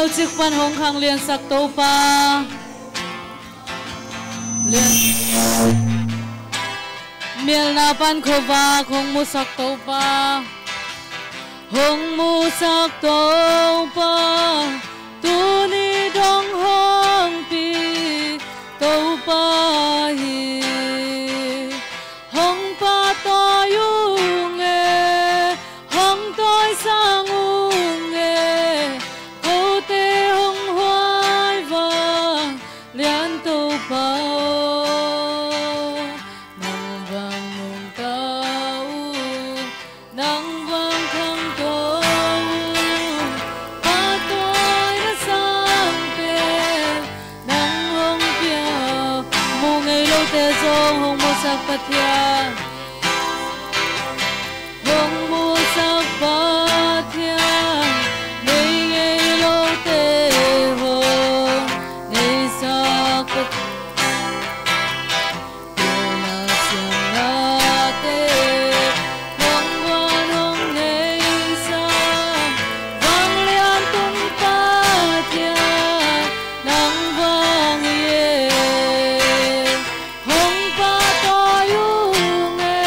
miêu chiếc pan hồng khang liền sắc tàu pa liền miêu na pan khova không mu sắc tàu pa hồng mu sắc tàu pa tu ni dong hong pi tàu pa hi hong pa to yu nghe hong tôi sang u nghe cô tê hong hoài vàng liên tàu pa nang vang mong tao nang vang khang tao pa tôi đã sang pe nang hong piao mu ngày lâu tê zong hong mo sak patia hong mo sak patia ngày ngày lâu tê hong ngày sak patia na siang na tê hong wan hong ngày sak vang lian tung patia nang vang ye hong pa to yu nghe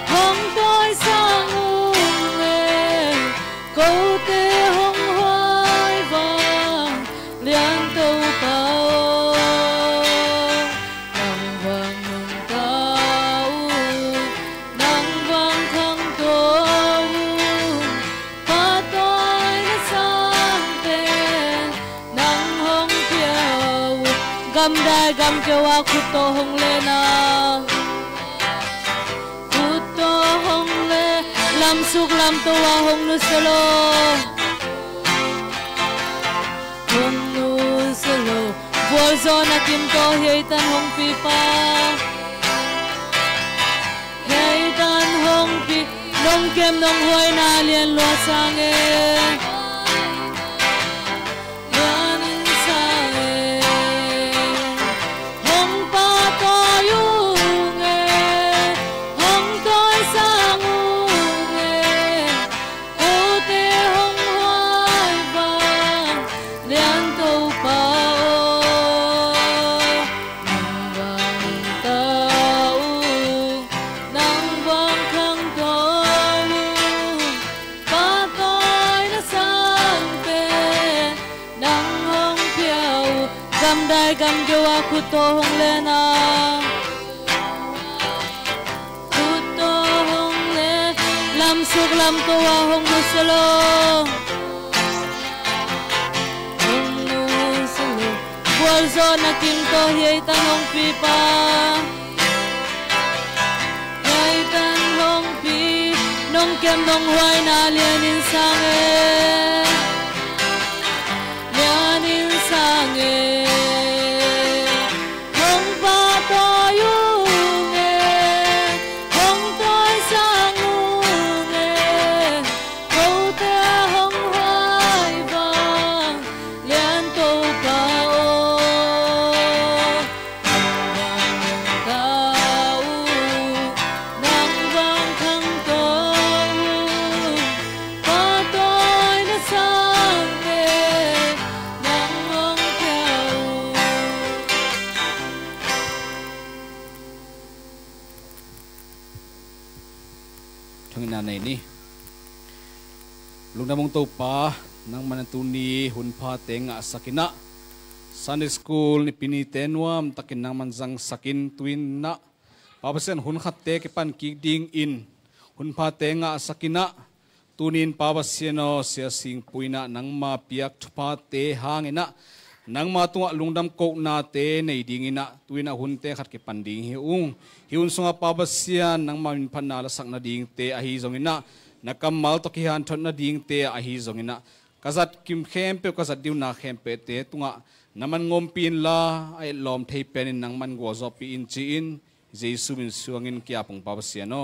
hong tôi sang u nghe câu tê hong hoài vang lian tàu bao nang vang mong tao nang vang khang tàu pa tôi đã sang tên nang hong piao gam dai gam kêu a khut to hong le na khut to hong le lam suk lam to a hong nu selo hong nu selo vol zona kim to hei tan hong pi pa hei tan hong pi nong kem nong hoi na lian lo sang e lian in sang e hong pa to yu nghe hong tôi sang u nghe cô tê hong hoài vang lian tàu bao nang vang tàu nang vang khang tàu pa tôi đã sang pe nang hong piao gam dai gam kêu a khut to hong le na khut to hong le lam suk lam to a hong nu selo hong nu selo vol zona kim to hei tan hong pi pa hei tan hong pi nong kem nong hoài na lian in sang e lian in sang e hong pa to yu nghe hong tôi sang u nghe câu tê hong hoài vang lian tàu bao nang vang tao nang vang khang tàu pa tôi đã sang pe nang hong piao thằng nào này đi lúc nào mong tàu pa nang man tu ni hun pa tenga sakina Sunday school ni pini tenuam takin nang man zang sakin twin na papasen hun khat te ke pan ki ding in hun pa tenga sakina tunin papaseno sia sing puina nang ma piak thupa te hangina nang ma tunga lungdam ko na te nei dingina tuina hun te khat ke pan ding hi un sunga papasian nang ma min phan na la sak na ding te a hi zongina nakamal to ki han thon na ding te a hi zongina kazat kim khem pe kazat diu na khem pe te tunga naman ngom pin la ai lom thei pen nang man go zo pi in chi in jesu min suangin kya pong papasiano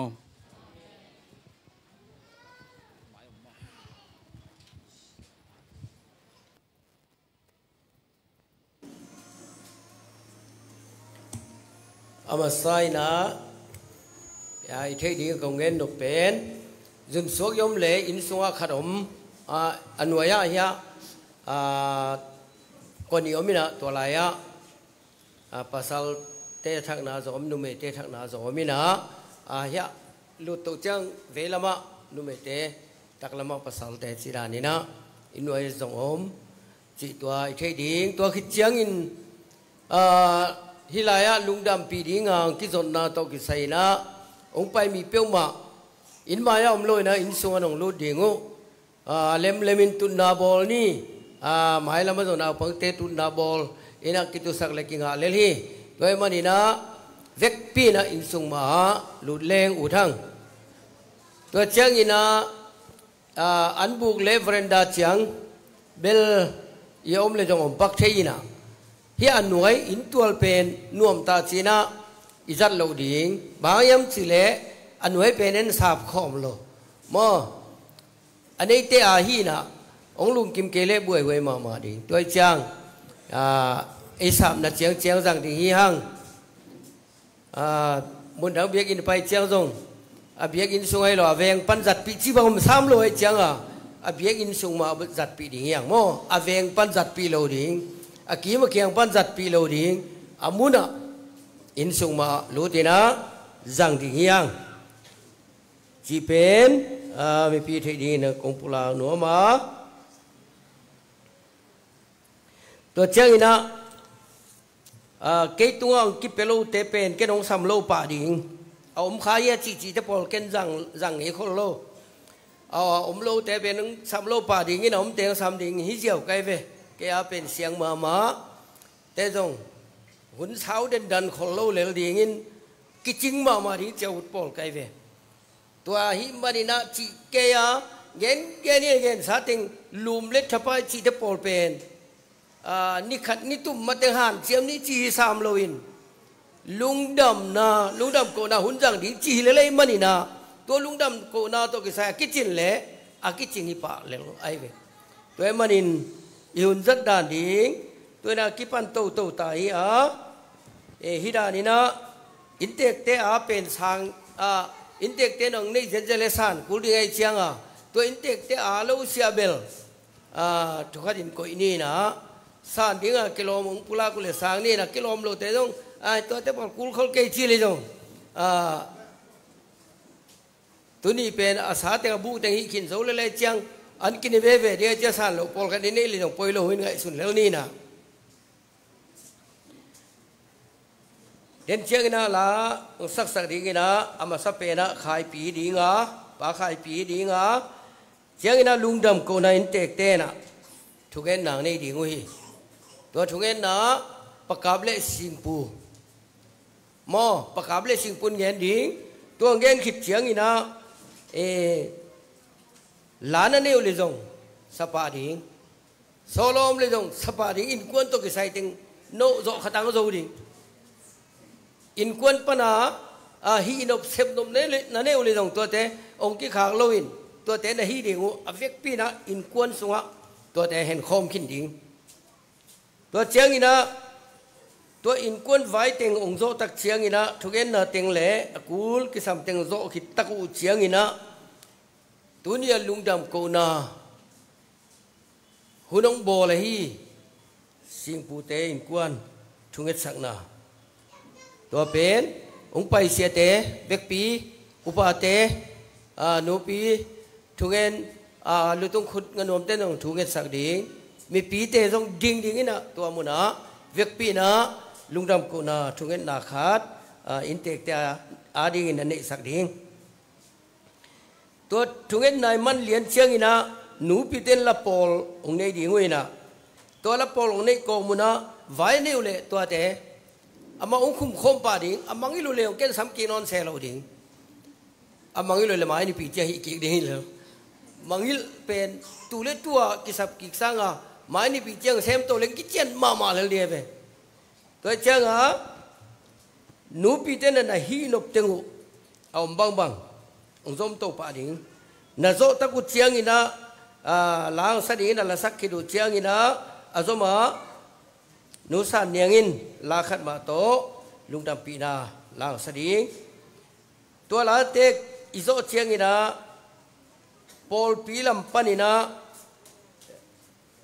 Amasai na ai thấy đi công nghệ nộp bén dừng số yếm lệ in xuống khát ổm anuaya ya คนนี้อมินะตัวลายะภาษาเตทักนาจอมนุเมเตทักนาจอมินะเฮียลุตุจังเวลามะนุเมเตตักละมะภาษาเตจิรานินะอินวยจงอมจิตัวเทดิ้งตัวขิดจังอินฮิลายะลุงดำปีดิ้งกิจนาตกิไซนะองไปมีเปียวมาอินมายาอมลอยนะอินส่วนของลูดดิ้งเลมินตุนนาบอลนี่หมายละมาจนเอาพังเตตุนนาบอลอินักกิตุสักเล็กงาเลลี่โดยมันนี่นะเวกปีนะอินสุงมาลุดเลงอุทังตัวเชียงอินะอันบุกเลเวรนดาเชียงเบลยอมเลจงอมปักเทียนะเฮียอันหน่วยอินตัวเป็นน่วมตาจีนะอิจัดเหลาดิ่งบางยามสิเลอันหน่วยเป็นนั้นสาบข้อมโลมออันนี้เตอาฮีนะองลุงกิมเกเล่บวยเวมาดิตัวเชียงไอ้สามนัดเชียงจังดิ่งฮีฮังมุนเอาเบียกินไปเชียงจงเบียกินส่งให้หล่อแวงปันจัดปีที่บางมันซ้ำเลยเชียงเบียกินส่งมาจัดปีดิ่งอย่างโม่แวงปันจัดปีโลดิ่งกีมาเคียงปันจัดปีโลดิ่งมุนอินส่งมาลูตินะจังดิ่งอย่างจีเป็นมีปีที่ดีนะกงปุลาหนัวมาตัวเชียงอินะเกตัวกิเปโลเตเป็นเกนองซัมโลป่าดิ่งเอาขายจีเตปอลเกนจังเอโคโลเอาโลเตเป็นซัมโลป่าดิ่งนี่นะเตงซัมดิ่งฮิเจียวไกเวเกอาเป็นเสียงมาเตจงหุ่นเท้าเดินดันโคโลเลลดิ่งกิจิงมาดิ่งเจ้าอุดปอลไกเวตัวหิมบันินะจีเกียเงินสาติงลุมเล็ดทับไปจีเตปอลเป็นนี่ขัดนี่ตุ่มมาเตหันเสียมนี่จีสามโลอินลุงดำโกนาหุ่นจังดีจีเลยมันนี่นะตัวลุงดำโกนาตัวกิสายกิจินเละกิจินฮิปะเลยไอเวตัวมันอินยุนจัดดานดีตัวน่ะกิปันโตตายฮิดานี่นะอินเตกเตเป็นทางอินเตกเตนองนี่เจเลสันกูดีไอเชียงตัวอินเตกเตโลเซียเบลทุกขัดินโกอินี่นะสานดิ้งกิโลมงปุลากุเลสังนี่นะกิโลมโลเตจงตัวเตปอลกุลเขาเกยจีเลยจงตัวนี้เป็นอาสาเตกบุกเตงหิขินโซเลเลยจังอันกินเวเดียจะสานโลปอลกันนี่เลยจงปอยโลหินไงสุดแล้วนี่นะเด่นเชียงนะละสักดิ้งนะอามาสับเป็นนะขายปีดิ้งปาขายปีดิ้งเชียงนะลุงดำโกนาอินเตกเตนะทุกเอ็นนางนี่ดิ้งหุยตัวทุกเอ็นนะประกาศเลสิงปูมอประกาศเลสิงปูเงินดิ้งตัวเงินขิดเชียงนะล้านนั่นเองเลยจงสปาดิ้งโซโลมเลยจงสปาดิ้งอินควนตัวกิไซติงโนโจขตังโจดิ้งอินควนปนาฮีนบเซบนมนั่นเองเลยจงตัวเตองค์กิขางโลอินตัวเตนะฮีดิ้งอเวกปีนะอินควนสุงะตัวแต่เห็นคมขินดิ้งตัวเชียงอินะตัวอินควนไว้เต็งองโซตักเชียงอินะทุกเอ็นนะเต็งเล่กูลกิสามเต็งโซขิดตักอุเชียงอินะตัวนี้ลุงดำโกนาหุ่นองโบเลยฮีสิงปูเตอินควนทุกเอ็ดสักนาตัวเป็นองไปเสียเตเวกปีอุปาเตโนปีทุกเอ็นลุตุงขุดเงินนมเต้นของถูกเงินสักดิ่งมีปีเตะต้องดิ่งนี่นะตัวมุนะเวกปีนะลุงดำกูนะถูกเงินนาขาดอินเตกเตะดิ่งนั่นเองสักดิ่งตัวถูกเงินนายมันเลี้ยนเชียงนะหนูปีเต้นละปอลองในดิ่งเว้ยนะตัวละปอลองในโกมุนะไว้เนี่ยเลยตัวเตะมาองคุมคมป่าดิ่งมังอิลุเลยองเกนสามกีนอนเซลล์ดิ่งมังอิลุเลยมาไอ้นี่ปีเจ้าฮิกิดิ่งเลยมังอิลเป็นตัวเล็กตัวกิสับกิสังมานี่ปีเจียงเซมตัวเล็กกิเจียนมาเลยเดียบตัวเจียงนูปีเตนน่ะฮีนบเตงูเอาบังองซอมโตป่าดิ่งน่ะโซตะกุเจียงอินะลางสดีน่ะละสักคิดูเจียงอินะอาซมานูสันเนียงอินลาขัดมาโตลุงดำปีนาลางสดีตัวลาเตกอิโซเจียงอินะปอลปีลำปันินะ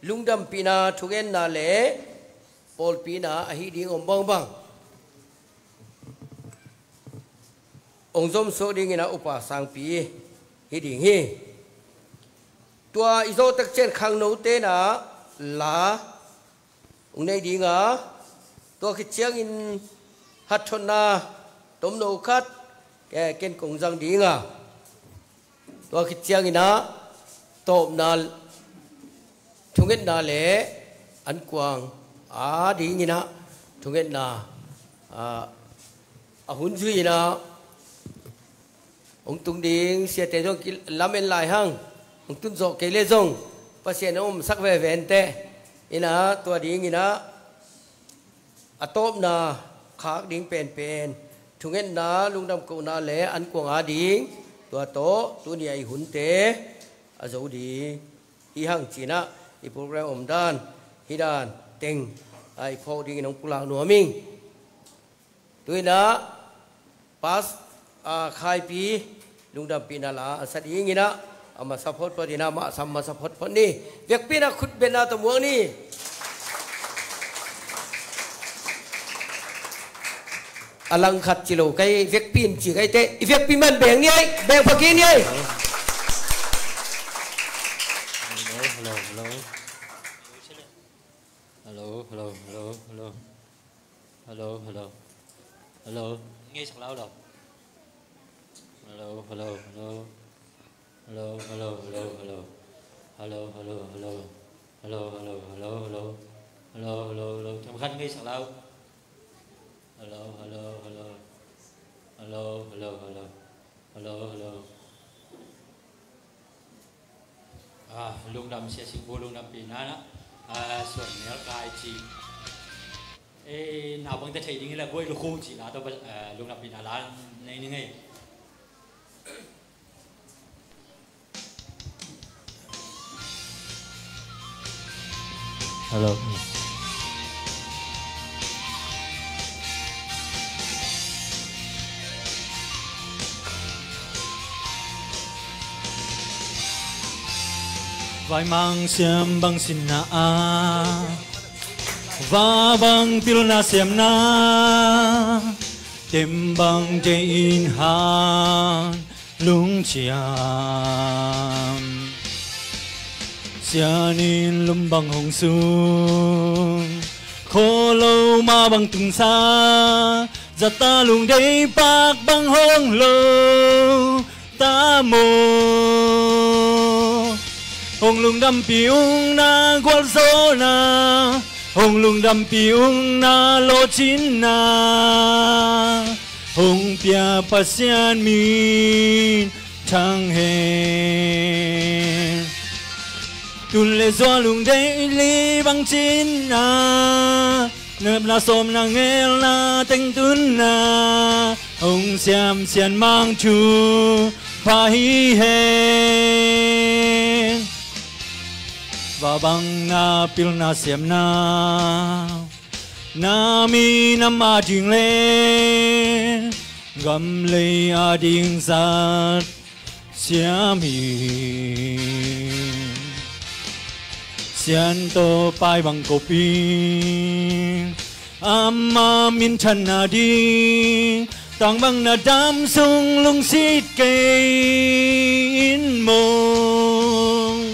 ลุงดำปีนาทุเกนนาเล่ปอลปีนาอหิดิงอมบังบังองค์จอมโซดิงินาอุปสังปีฮิดิงฮีตัวอิโซตักเจนขังโนเตนะลาองค์ในดิงาตัวคิดเชียงอินฮัตชนาตมโนคัดแกเกณฑ์กงจังดิงาตัวคิดเชียงอินะตบนาทุงเงินนาเล่อันกวางดิงินะทุงเงินนาหุ่นจุยนะองตุงดิงเสียแต่จงลำเป็นลายหังองตุนโจเกเลจงภาษาโน้มสักเวนเตอินะตัวดิงอินะอตบนาขากดิงเป็นทุงเงินนาลุงดำกูนาเล่อันกวางดิงตัวโตตัวนี้ไอหุ่นเตอโจดีอีหังจีนะอีโปรแกรมอมดานฮิดานเต็งไอพอดิงน้องกุลาหนัวมิงตัวนะปัสขายปีลุงดำปีนาลาสัตย์ยิงนะอามาสัพพทปฏินามาสัมมาสัพพทปนี้เวียกปีนาขุดเบนาตะมวงนี่อลังขัดจิโลไกเวียกปีนจีไกเตเวียกปีมันแบ่งนี่แบ่งพักนี้ hello nghe sạc lao đâu hello hello hello hello hello hello hello hello hello hello hello hello hello hello hello hello hello thằng khanh nghe sạc lao hello hello hello hello hello hello hello helloลุงดำเสียสิงห์บัวลุงดำปีนั้นนะส่วนเนื้อกายจีnào bằng tay đi là vui luôn chỉ là tôi lúc nào bị là lá này như này hello vai mang xiêm bằng xin na và bằng tiêu na xem na tìm bằng dây in hàng lung chiam xianin lum bằng hồng sung khô lâu ma bằng tung xa giật ta lung đây bạc bằng hồng lâu ta mô hồng lung đâm piung na qual zo na hồng lung đâm piung na lo chín na hồng pia pasian min thang hen tun le zo lung dei li bang chín na nợp na som na ngel na teng tun na hồng xiam xian mang chu pha hi hen và bằng na pil na xiêm na mi nam a ding le gam le a ding zat xiêm mi xian to pai bằng cổ pin amma min chan na ding tang bằng na dam sung lung sit cây in mong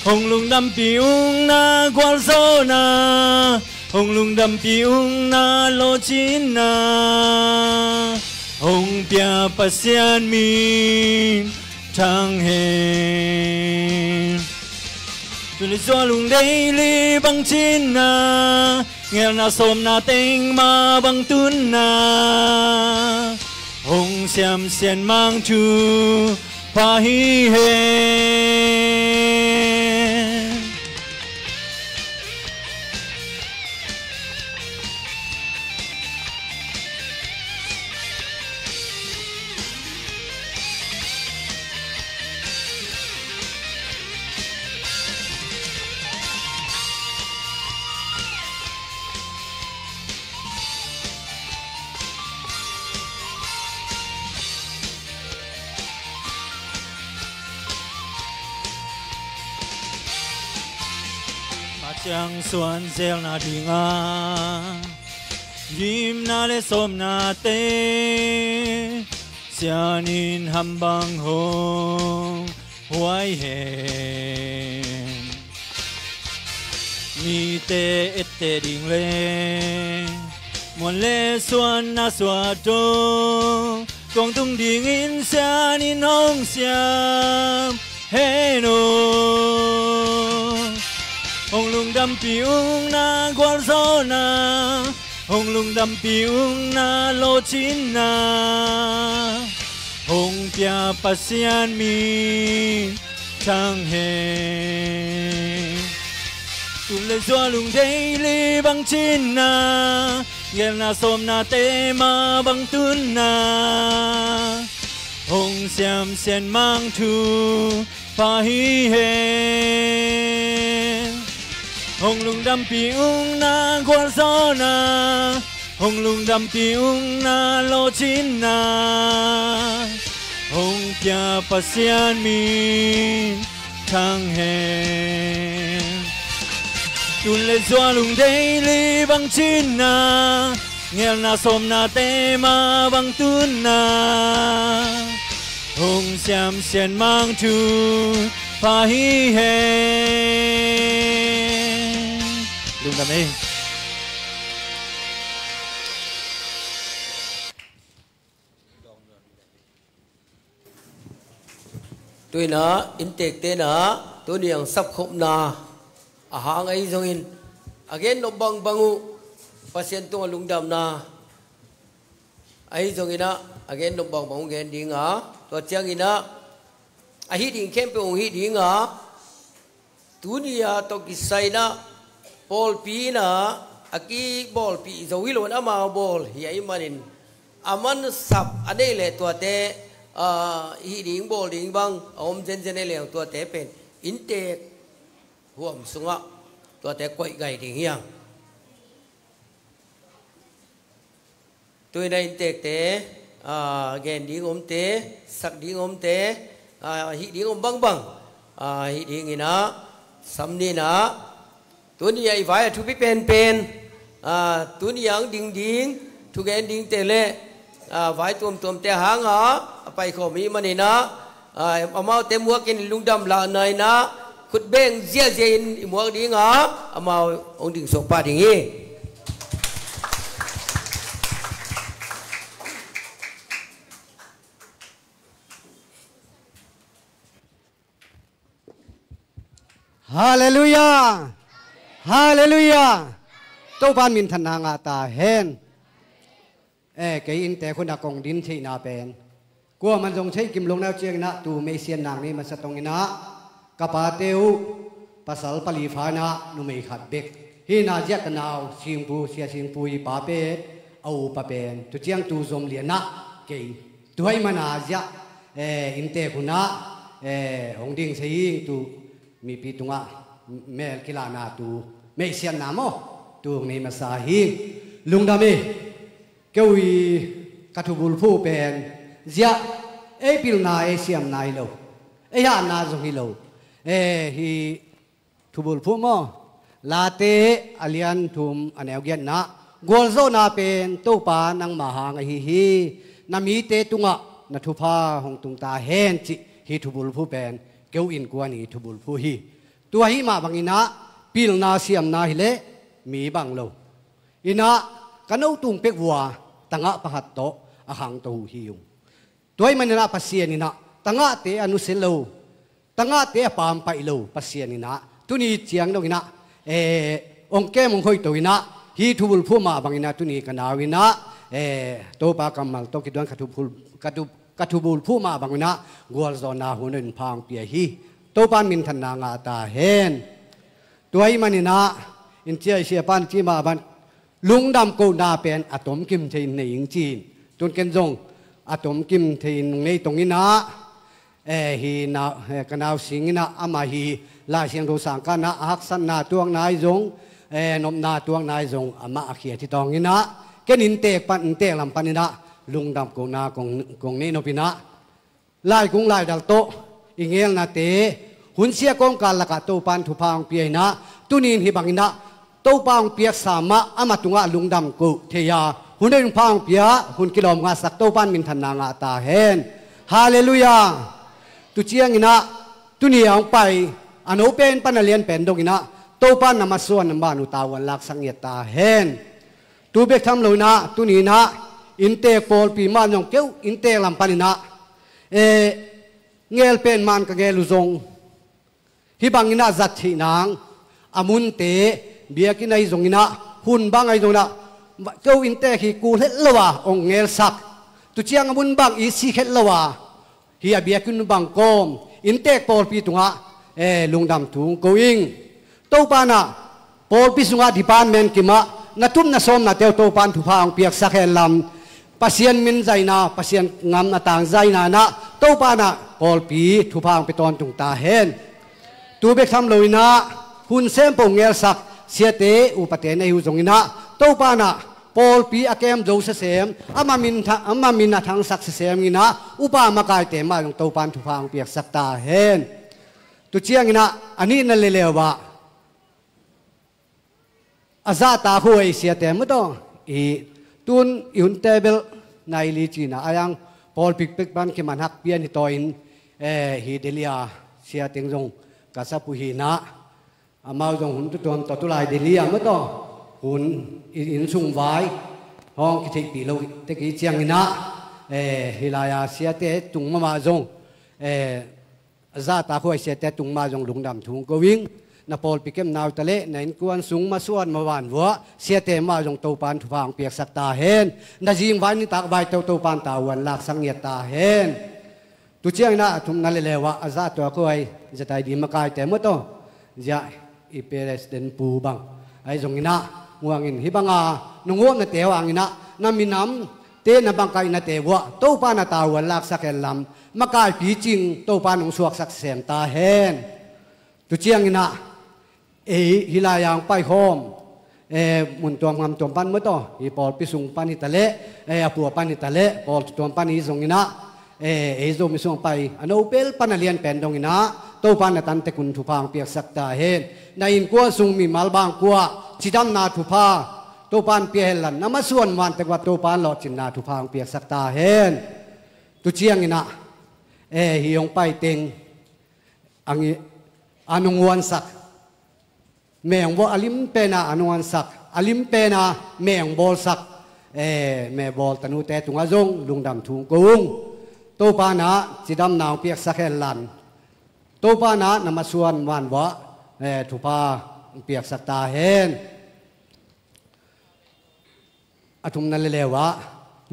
hồng lung đâm piung na qual zo na hồng lung đâm piung na lo chín na hồng pia pasian min thang hen tu li zo lung dei li bang chín na nghèo na som na teng ma bang tun na hồng xiam xian mang chu pha hi hen Chẳng xuân gieo na đi nga Yim na le som na te Sia nin ham bang hong Hoài hèn Mi te et te ding le Muôn lê xuân na xóa trô Quang tung đi in xa nín hông xiam Hê nô Hồng lùng đâm piung na qual gió na Hồng lùng đâm piung na lô chín na Hồng pia pasian mi chẳng hề Tu lê doa lùng đây li bằng chín na Gel na som na te ma bang tun na Hong xiam xian mang thu pa hi he Hong lung đam piung na qual gió na Hong lung đam piung na lo chín na Hong pia pasian min chẳng he Tu lê doa lung đây li bằng chín na Nghèo na som na te ma bằng tun na Hong xiam xian mang thu pa hi he Lung đam đi Tôi nó in tệ tế nó tôi niang sắp khổng na hang ấy dong in again no bang bangu pasien tung lung dam na ấy dong ina again no bang bangu gen ding a to chang ina a hi ding kem pe ong hi ding a tunia to kisai na ball pi na aki ball pi zo wi lon ama ball hi ai manin aman sap ane le to te hi ding ball ding bang om jen jen le to te pen in te huam sunga to te quậy gầy thì hiang tôi đây tệ tế gen đi ôm tế sắc đi ôm tế hị đi ôm băng băng hị đi người nó sắm đi nó tôi đi ai phải thu biết pen pen tôi đi ăn đinh đinh thu gen đinh tệ lệ phải tuom tuom tệ hang hả phải khổ mi mà này nó mau tế mua cái lung đầm là này nó khut beng zia zia mua đi ngó mau ông đinh sọc pa đinh nghe Hallelujah Hallelujah Tô ban min thần hàng ta hen cái in te khun akong din thi na pen qua man jong chei kim long na chiang na tu me sian nang ni ma satong ina kapateu pasal pali phana nu me khat bek hi na ja kanau singpu sia singpui pa pe au pa pen tu chiang tu zom lian na ke tu hai mana ja in te khuna hong ding sei tu mi pi tunga mel kilana tu me sian na mo tu ni ma sa hi lungda me kewi katubul phu pen zia pil na siam nai lo ha na zong hi lo hi thubul phu mo late alian thum aneu gen na golzo na pen to pa nang mahang hi nami te tunga na thupa hong tung ta hen chi hi thubul phu pen keu in kwani thubul phu hi tu hi ma bangina pil na siam na hi le mi bang lo ina kanau tung pek wa tanga pahat to ahang to hiung toy manina pasianina tanga te anu selo tanga te pam pai lo pasianina tuni chiang no ina ongke mong khoi to ina hi thubul phu ma bangina tuni kanawina to pa kamal to kidwan kathubul phu ma bangina gol zona hunin phang pia hi to pan min than na nga ta hen toy manina in chia sia pan chi ma ban lung đam cô na pen atom kim thein nei ing chin tun ken jong atom kim thein nei tong ina hi na kanau sing ina ama hi la siang ro sang kana hak san na tuang nai jong nom na tuang nai jong ama akhia ti tong ina ken in tek pan in tek lam pan ina lung đam cô na kong nei no pina lai kung lai dal to ingel na te hun sia kong kal la ka to pan thu phang pi na ตุนินฮิบังอินะโตปางเปียกสามะอามาตุงะลุงดำกุเทียหุ่นได้ลุงพางเปียหุ่นกิโลมงาสักโตปานมินทันนางาตาเฮนฮาเลลูยาตุเจียงอินะตุนีเอาไปอันโอเป็นปันเลียนเป็นดงอินะโตปานนามาส่วนนบ้านุตาวันลักสังเกตาเฮนตูเบกทำเลยนะตุนีนะอินเตกโพลปีมันยองเกี้ยวอินเตกลำปันนะเงลเป็นมันกับเงลุซงฮิบังอินะจัดที่นางอามุนเตเบียกินไอซงอินะหุ่นบางไอซงนะเกี้ยวอินเตกฮิกูเล็ดละวะองเงลสักตุเชียงอามุนบางอีซีเล็ดละวะฮิอาเบียกินบางกอมอินเตกโพลปีตุงะลุงดำถุงกูอิงโตปานะโพลปีสุงะดิพานเมนกิมะนาทุ่มนาสมนาเตียวโตปานทุพางเปียกสักเฮลำปัสยันมินใจนาปัสยันงามนาต่างใจนานะโตปานะโพลปีทุพางไปตอนจุงตาเฮนตูเบกทำเลยนะหุ่นเซมปงเงลสักเสียเตอุปเตในหูจงอินะโตปานะโพลปีอาเกมโจเสมอามามินนาทางสักเสมอินะอุปามากายเตมาลงโตปานทุพางเปียกสักตาเฮนตุเชียงอินะอันนี้นั่นเลวะอาซาตาคุยเสียเต็มต้องอีตุนอินเตเบลในลีจีน่ายังพอลปิกบันเขมันหักเปียนที่ตัวอินฮีเดลียเสียเต็งจงกัสปุหีนะอามาจงหุ่นตัวตุลายเดลียไม่ต้องหุ่นอินสุงไว้ห้องกิจปีโลตะกี้เจียงนะฮิลายาเสียเตตุงมาจงอาซาตาคุยเสียเตตุงมาจงลุงดำถุงกวิ่งนาโพลปิเกมนาวทะเลในกวนสูงมาส่วนมาหวานวัวเสียเตมาจงโตปานทุพางเปียกสักตาเฮนนาจิงวันนี้ตักใบโตปานตาวันลักสังเกตตาเฮนตุเชียงนะทุมนั่นเลวะอาซาตัวก็ไอจะได้ดีมากายแต่เมื่อต้นจะอีเปเรสเดนปูบังไอจงอินะงวงอินฮิบังอาหนุ่งวัวนาเตวังอินะนามิน้ำเตนบังกายนาเตวัวโตปานตาวันลักสักเอลำมากายปีจิงโตปานหนุ่งสวกสักเสมตาเฮนตุเชียงอินะฮิลายางไปโฮมมุนตัวงามตัวปันเมื่อต่ออีปอลพิสุงปันอิตาเลปัวปันอิตาเลปอลตัวปันอิสงอินะโซมิสุงไปอันโอเปลปันเลียนเป็นดงอินะโตปันตันเตกุนทุพางเปียกสักตาเฮนในอินกัวสุงมีมัลบางกัวจิดำนาทุพาโตปันเปียเฮลันน้ำมาส่วนวันแต่ว่าโตปันหลอดจินนาทุพางเปียกสักตาเฮนตุเชียงอินะฮิยงไปเต็งอังอนุงวนสักแมงบอลอลิมเปนาอนุอันสักอลิมเปนาแมงบอลสักแม่บอลตนุเตตุงอาจงลุงดำทุงกุงโตปานะจิดำนาวเปียกสักเฮลันโตปานะนำมาส่วนวันวะทุพาเปียกสักตาเฮนอทุมนั่นเลวะ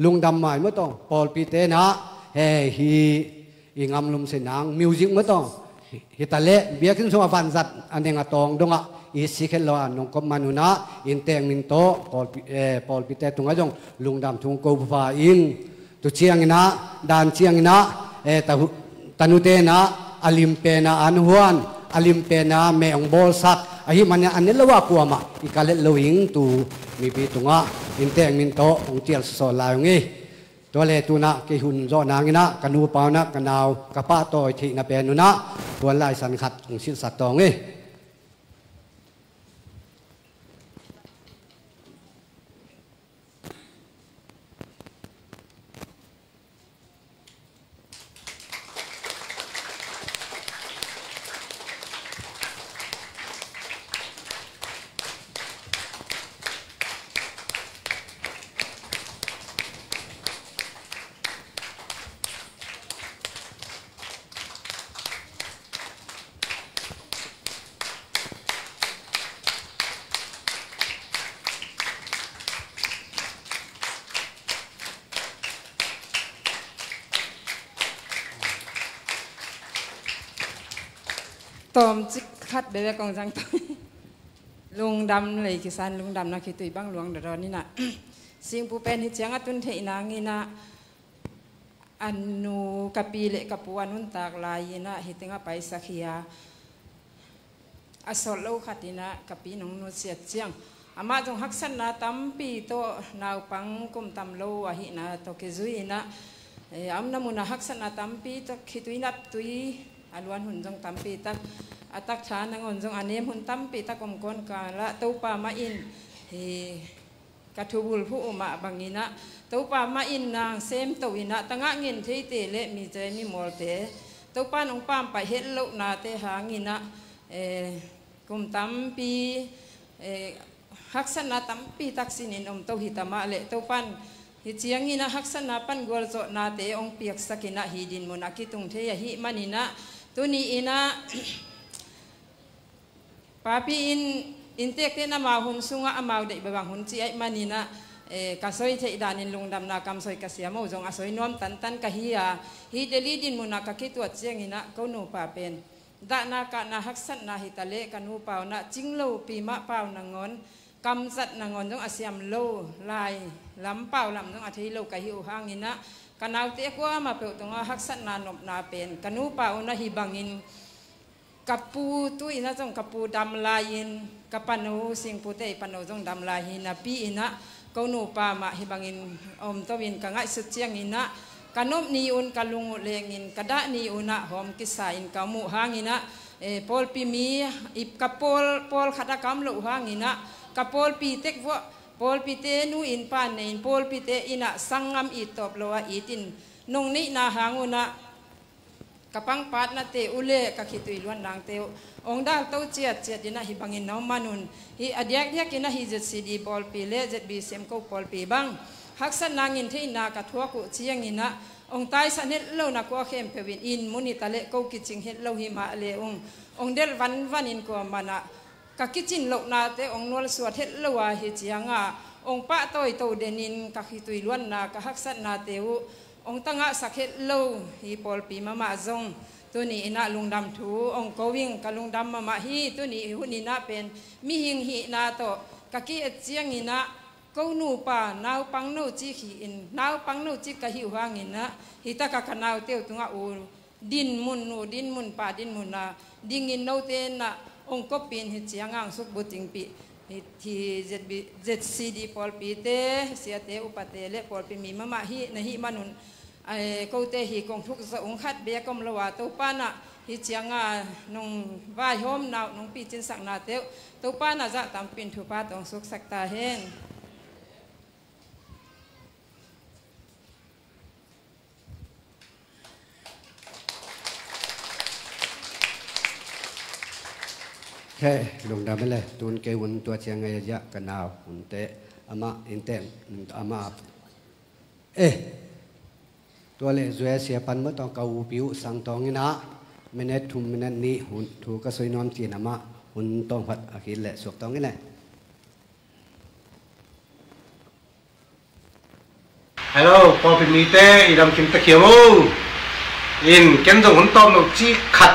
ลุงดำหมายเมื่อต้องปอลปีเตนะฮีอิงามลุมเสนางมิวสิกเมื่อต้องฮิตาเล่เบียกินสมบัติจัดอันเดงตองดงอ่ะอีสิเคลอันนงกมานุนะอินเตงมินโตปอลปิเตตุงอาจงลุงดำทุงกูฟ้าอินตุเชียงนะดานเชียงนะตานุเตนะอลิมเปนะอันฮวนอลิมเปนะเมองบอลสักอาหิมันอันนี้ละว่ากัวมาอีกาเล็ดลวิงตูมีปีตุงอ่ะอินเตงมินโตองเจียลสโลลายงี้ตัวเลตุนะกิหุนโจนางนะกันูปาวนะกันาวกะปะโตยทินะเปนุนะตัวลายสันขัดของชิ้นสัตว์ตองงี้ตอมจิกคัดเบลกองจังตุยลุงดำเลยกิสันลุงดำนะคิดตุยบ้างหลวงเดรอนี่นะสิ่งผู้เป็นที่เจียงตุนเทนางนี่นะอันนูกับปีเละกับปวนนุนตากลายนะฮิติงไปสักยาอสโลขัดินะกับปีน้องนูเสียเจียงอามาจงฮักสันนะตั้มปีโตนาวปังกุมตั้มโลวะหินะโตเกจุยนะอำนามุนะฮักสันนะตั้มปีโตคิดตุยนับตุยอลวนหุ่นจงตั้มปีตัก อาตักชานางอนจงอันนี้หุ่นตั้มปีตะกมก้นกาละตู้ปามาอินกระทูบุลผู้อุมาบางอินะตู้ปามาอินนางเซมตัวอินะตั้งเงินที่เตเลมีใจมีมอลเตตู้ปาน้องปามไปเฮ็ดลูกนาเตหางินะกุมตั้มปีฮักษณะตั้มปีตักสินินอมตู้หิตมาเลตู้ปันฮิเจียงอินะฮักษณะปันกอลโจนาเตองเปียกสกินะฮีดินมุนักิตุงเทียหิมันอินะตัวนี้อินะป้าพี่อินเตกเตนะมาหุ่นสุงะมาเด็กบางหุ่นจีไอมันนี่นะกสอยเทดานินลุงดำนากำสอยกษยามจงอสอยน้อมตันกะฮียาฮีเดลีดินมุนักกิตัวเจียงอินะก็นูป้าเป็นดานากะนาฮักษันนาฮิตาเลกันูเปล่านะจิงโลปีมะเปล่านางอนกำจัดนางอนจงอสยามโลลายลำเปล่าลำจงอธิโลกะฮิวหางอินะกันเอาเตกว่ามาเปิดตรงฮักษันนานบนาเป็นกันูเปล่านะฮิบังอินกับปูตุอินะจงกับปูดำลายินกับปนูสิงปูเตปนูจงดำลายินนะปีอินะกนูปามาฮิบังอินอมตวินกังไอสุดเจียงอินะกันนบนีอุนกัลุงเลงอินกระดานีอุนะหอมกิสาอินกามุหางอินะปอลปีมีอิบกับปอลขัดกรรมลุหางอินะกับปอลปีเต็กวะปอลปีเตนูอินปานเนนปอลปีเตอินะสังงามอิตอบโลวะอิตินนงนี้นาหางอุนะกปังปัดนาเตอุเลกขิตุยล้วนนางเตวองดาลเต้าเจียดดินะฮิบังอินน้องมานุนฮิอดียกเดียกินะฮิจัดซีดีบอลปีเลจัดบีเซมก็บอลปีบังฮักษนางอินที่นากระทัวกุเชียงอินะองตายสันเฮลโลนักว่าเข้มเปวินอินมุนิตาเลก็กิจิงเฮลโลหิมาเลองเดลวันอินกัวมานะกกิจินโลนาเตองนวลสวดเฮลโลวาฮิจียงะองปะโตยโตเดนินกขิตุยล้วนนากฮักษนาเตวองตั้งะสักเฮลโลฮิปอลปีมาจงตัวนี้อินะลุงดำถูองโกวิ่งกับลุงดำมาฮีตัวนี้หุ่นอินะเป็นมีหิงหินาโตกะกี้เจียงอินะกูนูป่านาวปังนูจีขีอินนาวปังนูจีกะหิวหางอินะฮิตากะกันาวเตียวตุงะอูดินมุนนูดินมุนป่าดินมุนนาดิงินนูเตนะองก็ปีนฮิเจียงอ่างสุกบุติงปีที่เจ็ดซีดีปอลปีเตเสียเตอุปเตเลปอลปีมีมาฮีนะฮิมานุนกูเตหิกงทุกสองขัดเบียกมละวาตัวป้านะฮิเจียงนงวายโฮมนาวงปีจินสักนาเตวตัวป้านะจะตามปินถูป้าตองสุกสักตาเฮนแค่ลงดำไปเลยตูนเกวันตัวเชียงไงยะกันนาวหุ่นเตะอามาอินเตมอามาตัวเล็กสวยเสียปันเมื่อตอนเกาผิวสังตองนี่นะไม่เน็ตทุ่มไม่เน็ตนี้หุ่นถูกก็สวยนอนจีนอามาหุ่นต้องผัดอากินแหละสวกตองนี่แหละฮัลโหลพอเป็นมีเต้อีดำกิมตะเขียวอินเก็นตรงหุ่นต้มนกจีขัด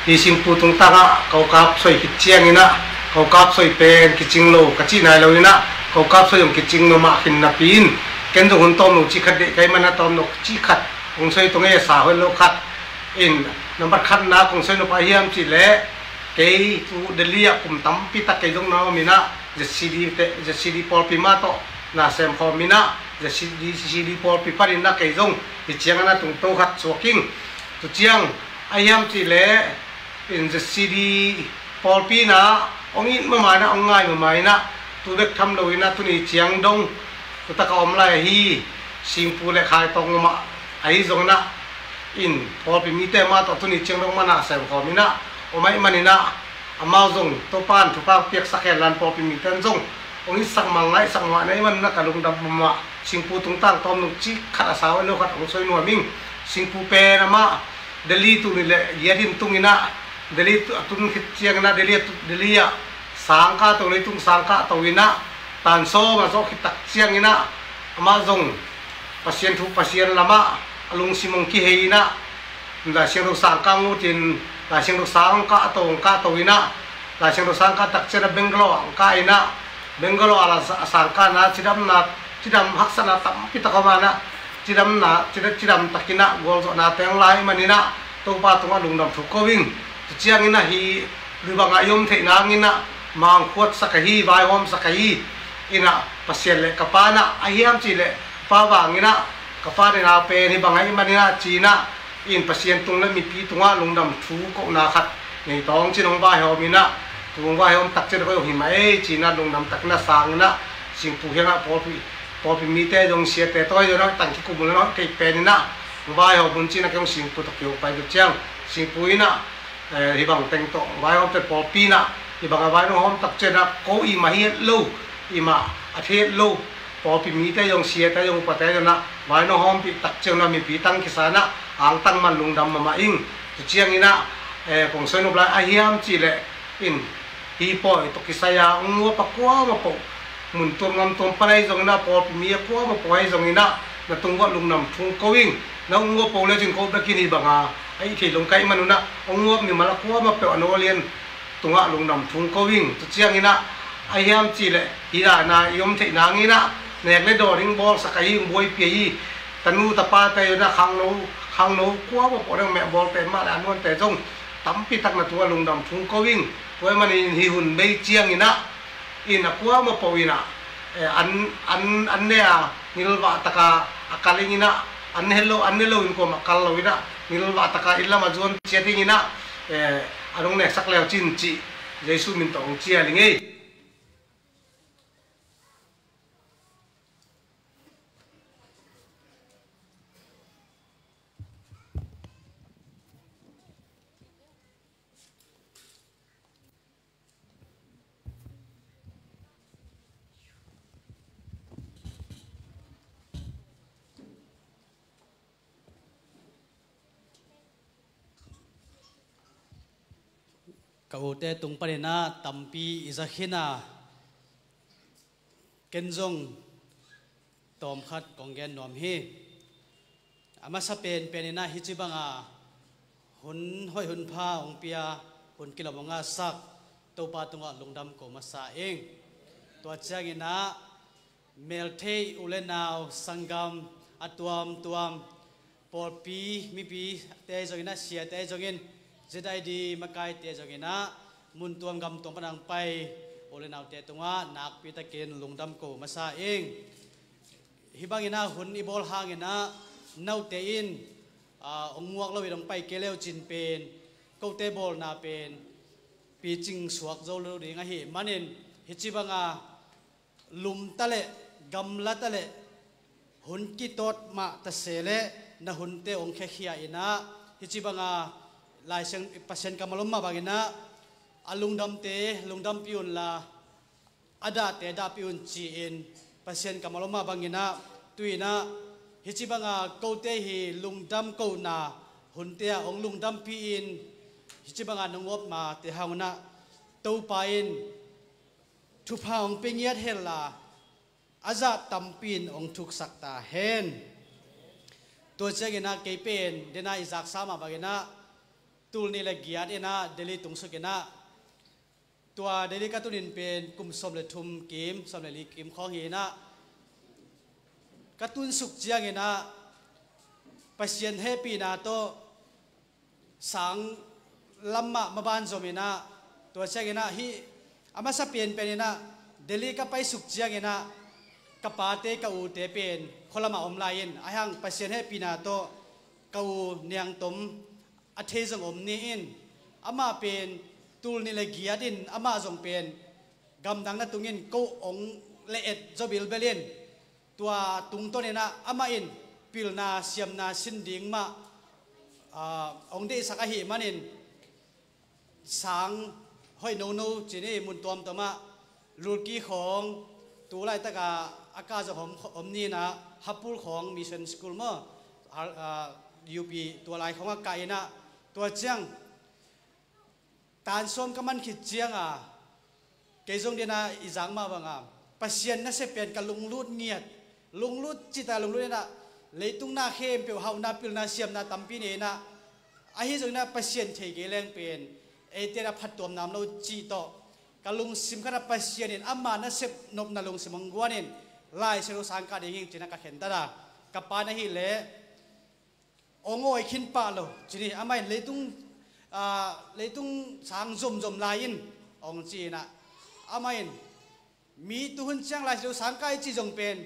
ที่สิงปูตรงตาเขากับสวยกิจเชียงนี่นะเขากับสวยเป็นกิจจิงโลกจีนายเรานี่นะเขากับสวยกิจจิงโนมาขินนับปีนเก็นตรงหุ่นต้มนกจีขัดเด็กใครมันนะต้มนกจีขัดคงสวยตรงนี้สาวให้โลขัดอินน้ำบัดขัดนะคงสวยนกพายามจีเล่เกยตูเดลียกุมตั้มปีตะเกยตรงน้ำมีนะจะซีดีพอลปีมาโตน่าเซมพอมีนะจะซีดีพอลปีปารินนะเกยตรงที่เชียงนะตรงโตขัดสวกิ้งตุเชียงไอยามจีเล่เป็นจะซีดีพอลปีนะองอินมาหมายนะองง่ายมาหมายนะตัวเด็กทำเลยนะตัวนี้เชียงดงตัวตะกอมไล่ฮีสิงปูเล็กขายตรงมาไอจงนะอินพอปีมีแต่มาตัวนี้เชียงดงมานะเซมพอมีนะโอ้ไม่มันนี่นะอามาจงตัวปานตัวป้าเปียกสักแค่ลันพอปีมีแต่จงองนี้สักมังไงสักมาในมันนักการลงดำมาสิงปูตรงตั้งตอมนุจีขัดอาสาวเลือกขัดองซอยนัวมิงสิงปูเปนะมาเดลีตุนี่แหละเยดินตุงินะเดลีตุนคิดเชียงนะเดลีอะสังกาตัวนี้ตุงสังกาตัวนี้นะตันโซมาโซคิดตักเชียงนี่นะอามาจงpasien tu pasien lama alung simong ki heina la siang ro sang ka ngutin la siang ro sang ka to ina la siang ro sang ka tak chera bengalo ka ina bengalo ala sang ka na chidam haksana tam pitakamana chidam takina gol zo na teng lai manina to pa to lung dam thu ko wing chiang ina hi ribang ayom the na ngina mang khot sakahi vai hom sakahi ina pasien le kapana ayam chile pawangina kapane na pe ni bangai manina china in pasien tung la mi pi tunga lungdam thu ko na khat นี่ต้องจีนองบ้าเฮามีนะตัวบ้าเฮาตักเจ้าก็หิมะจีน่าลงน้ำตักน่าสางนะสิ่งผู้เฮงะพอปีมีแต่ยงเสียแต่ตัวอยู่นะตั้งที่กุมนะเก็บเป็นนะบ้าเฮาบุญจีน่าก็สิ่งผู้ตะเกียบไปดูเจ้าสิ่งผู้นะที่บางแต่งตัวบ้าเฮาเป็นพอปีนะที่บางบ้าน้องตักเจ้านะเขาอีมาเฮ็ดลู่อีมาอาเทศลู่พอปีมีแต่ยงเสียแต่ยงปัตแต่อยู่นะบ้าน้องปีตักเจ้านะมีปีตั้งกิสานะอ่างตั้งมันลงดำมาอิงเจียงนี่นะของเซนุบลาอาเฮียมจีเลอินฮีปอยตกิสายางัวปะกัวมาปมุนตัวงามตัวปลายจงนะพอปีมีกัวมาปอยจงนี่นะนะตรงว่าลุงนำทุ่งเขาวิ่งนะงัวปอเลยจึงเขาได้กินอีบังอ่ะไอ้ที่ลงไก่มันนะงัวมีมาละกัวมาเปอันวเลียนตรงว่าลุงนำทุ่งเขาวิ่งเจียงนี่นะอาเฮียมจีเลฮีดานะยมเทนางนี่นะเนกเลดอริงบอลสกายบวยเปียตันูตะปาเตยนะขังโนกัวมาปอเรื่องแม่บอลเต็มมาแล้วนวลแต่จงตั้มพิทักษ์ตัวลุงดำทุ่งเขาวิ่งตัวมันหิหุ่นใบเจียงนี่นะอินักกัวมาปอวินะอันเนี่ยนิลวะตะกาอากาลิงินะอันเฮลโลอินโกมาคัลโลวินะนิลวะตะกาอิลลามาจวนเจียติงินะอันนั้นเนี่ยสักแล้วจินจีเยซูมินตองเจียลิงเอกอุเตตุงปรินาตัมปีอิซาขินาเกนจงตอมขัดกองแกนนอมฮีอามาสเปนเป็นนาฮิจิบังอาหุนห้อยหุนผ้าองเปียหุนกิลบงอาสักตัวปาตุงะลงดำโกมาสาเองตัวเจ้ากินะเมลเทอุเลนาวสังกัมอัตวมปอปีมีปีเตจงกินะเสียเตจงกินจะได้ดีมาไกลเตจกินะมุนตัวกำตัวพนังไปโอเลนาวเตตงะนักพิตาเกนลงดำโกมาซาเองฮิบังกินะหุ่นอีบอลหางกินะนาวเตอินองงวกเราไปลงไปเกลียวจินเป็นกูเตบอลนาเป็นปีจิงสวกโจลูดีงะฮิมันเองฮิจิบังอาลุมตะเลกำลัดตะเลหุ่นกิโตดมาตะเสเลนะหุ่นเตองแค่ขี้อินะฮิจิบังอาลายเสียงปัสเซนกำมะลมมาบางนะอลุงดำเตลุงดำพิวน์ละอดาเตดาพิวน์จีเอ็นปัสเซนกำมะลมมาบางนะตุยนะฮิจิบังอาโกเตฮีลุงดำโกนาหุ่นเตะองลุงดำพิอินฮิจิบังานงบมาเตหางนะตูปาอินทุพาองเปียดเฮลลาอาจาตัมปินองทุกสักตาเฮนตัวเจ้ากินะเกยเป็นเดน่าอิจักสามาบางนะตูนี่แหละกียร์เอ็นะเดลิตุงสุกินะตัวเดลิกัตุนินเป็นกลุ่มสมเลทุมเกมสมเลลีเกมของเฮนะกัตุนสุกเจียงเฮนะปัสเซียนเฮปีนาโตสังลัมมาบานโซมินะตัวเชียงเฮนะฮีอามาสเปียนเป็นเฮนะเดลิกับไปสุกเจียงเฮนะกับปาเตกับอูเตเป็นคนละมาอมลายินอาหังปัสเซียนเฮปีนาโตกับอูเนียงตมอาเทจงอมนี่อินอามาเป็นตูลนี่เลยกียดินอามาจงเป็นกำดังนั้นตุงินกูองเลเอ็ดจบิลเบลินตัวตุงต้นนี่นะอามาอินปิลนาเสียมนาสินดิ่งมาองเดสักหิมันอินสังห้อยโนโนจีนี่มุนตัวมตัวมาลูกกี้ของตัวไรตะกาอากาศของอมนี่นะฮับปูลของมิชชั่นสคูลมั้งยูปีตัวลายของอากาศนะตัวเจียงตานส้มก็มันขิดเจียงเกยจงเดียนะอีจังมาบังปัสเซียนนั่นเสเป็นกับลุงลุดเงียดลุงลุดจิตาลุงลุดนะเลยตุ้งหน้าเข้มเปียวเฮาหน้าปิลหน้าเสียมหน้าตั้มปีนี่นะไอ้ที่จงนะปัสเซียนเทเกลงเป็นเอเตระพัดตัวน้ำเราจีโตกับลุงซิมขนาดปัสเซียนอามานั่นเสพนบนาลุงซิมังกวานินไล่เซลสังกัดเองจีนักเข็นตากับปานะฮิเล่องโอยขินป่าโลจีนี่อาไม่เลยตุ้งสางจมลายินองจีน่ะอาไม่มีตุนเชียงรายเราสังกัดจีจงเป็น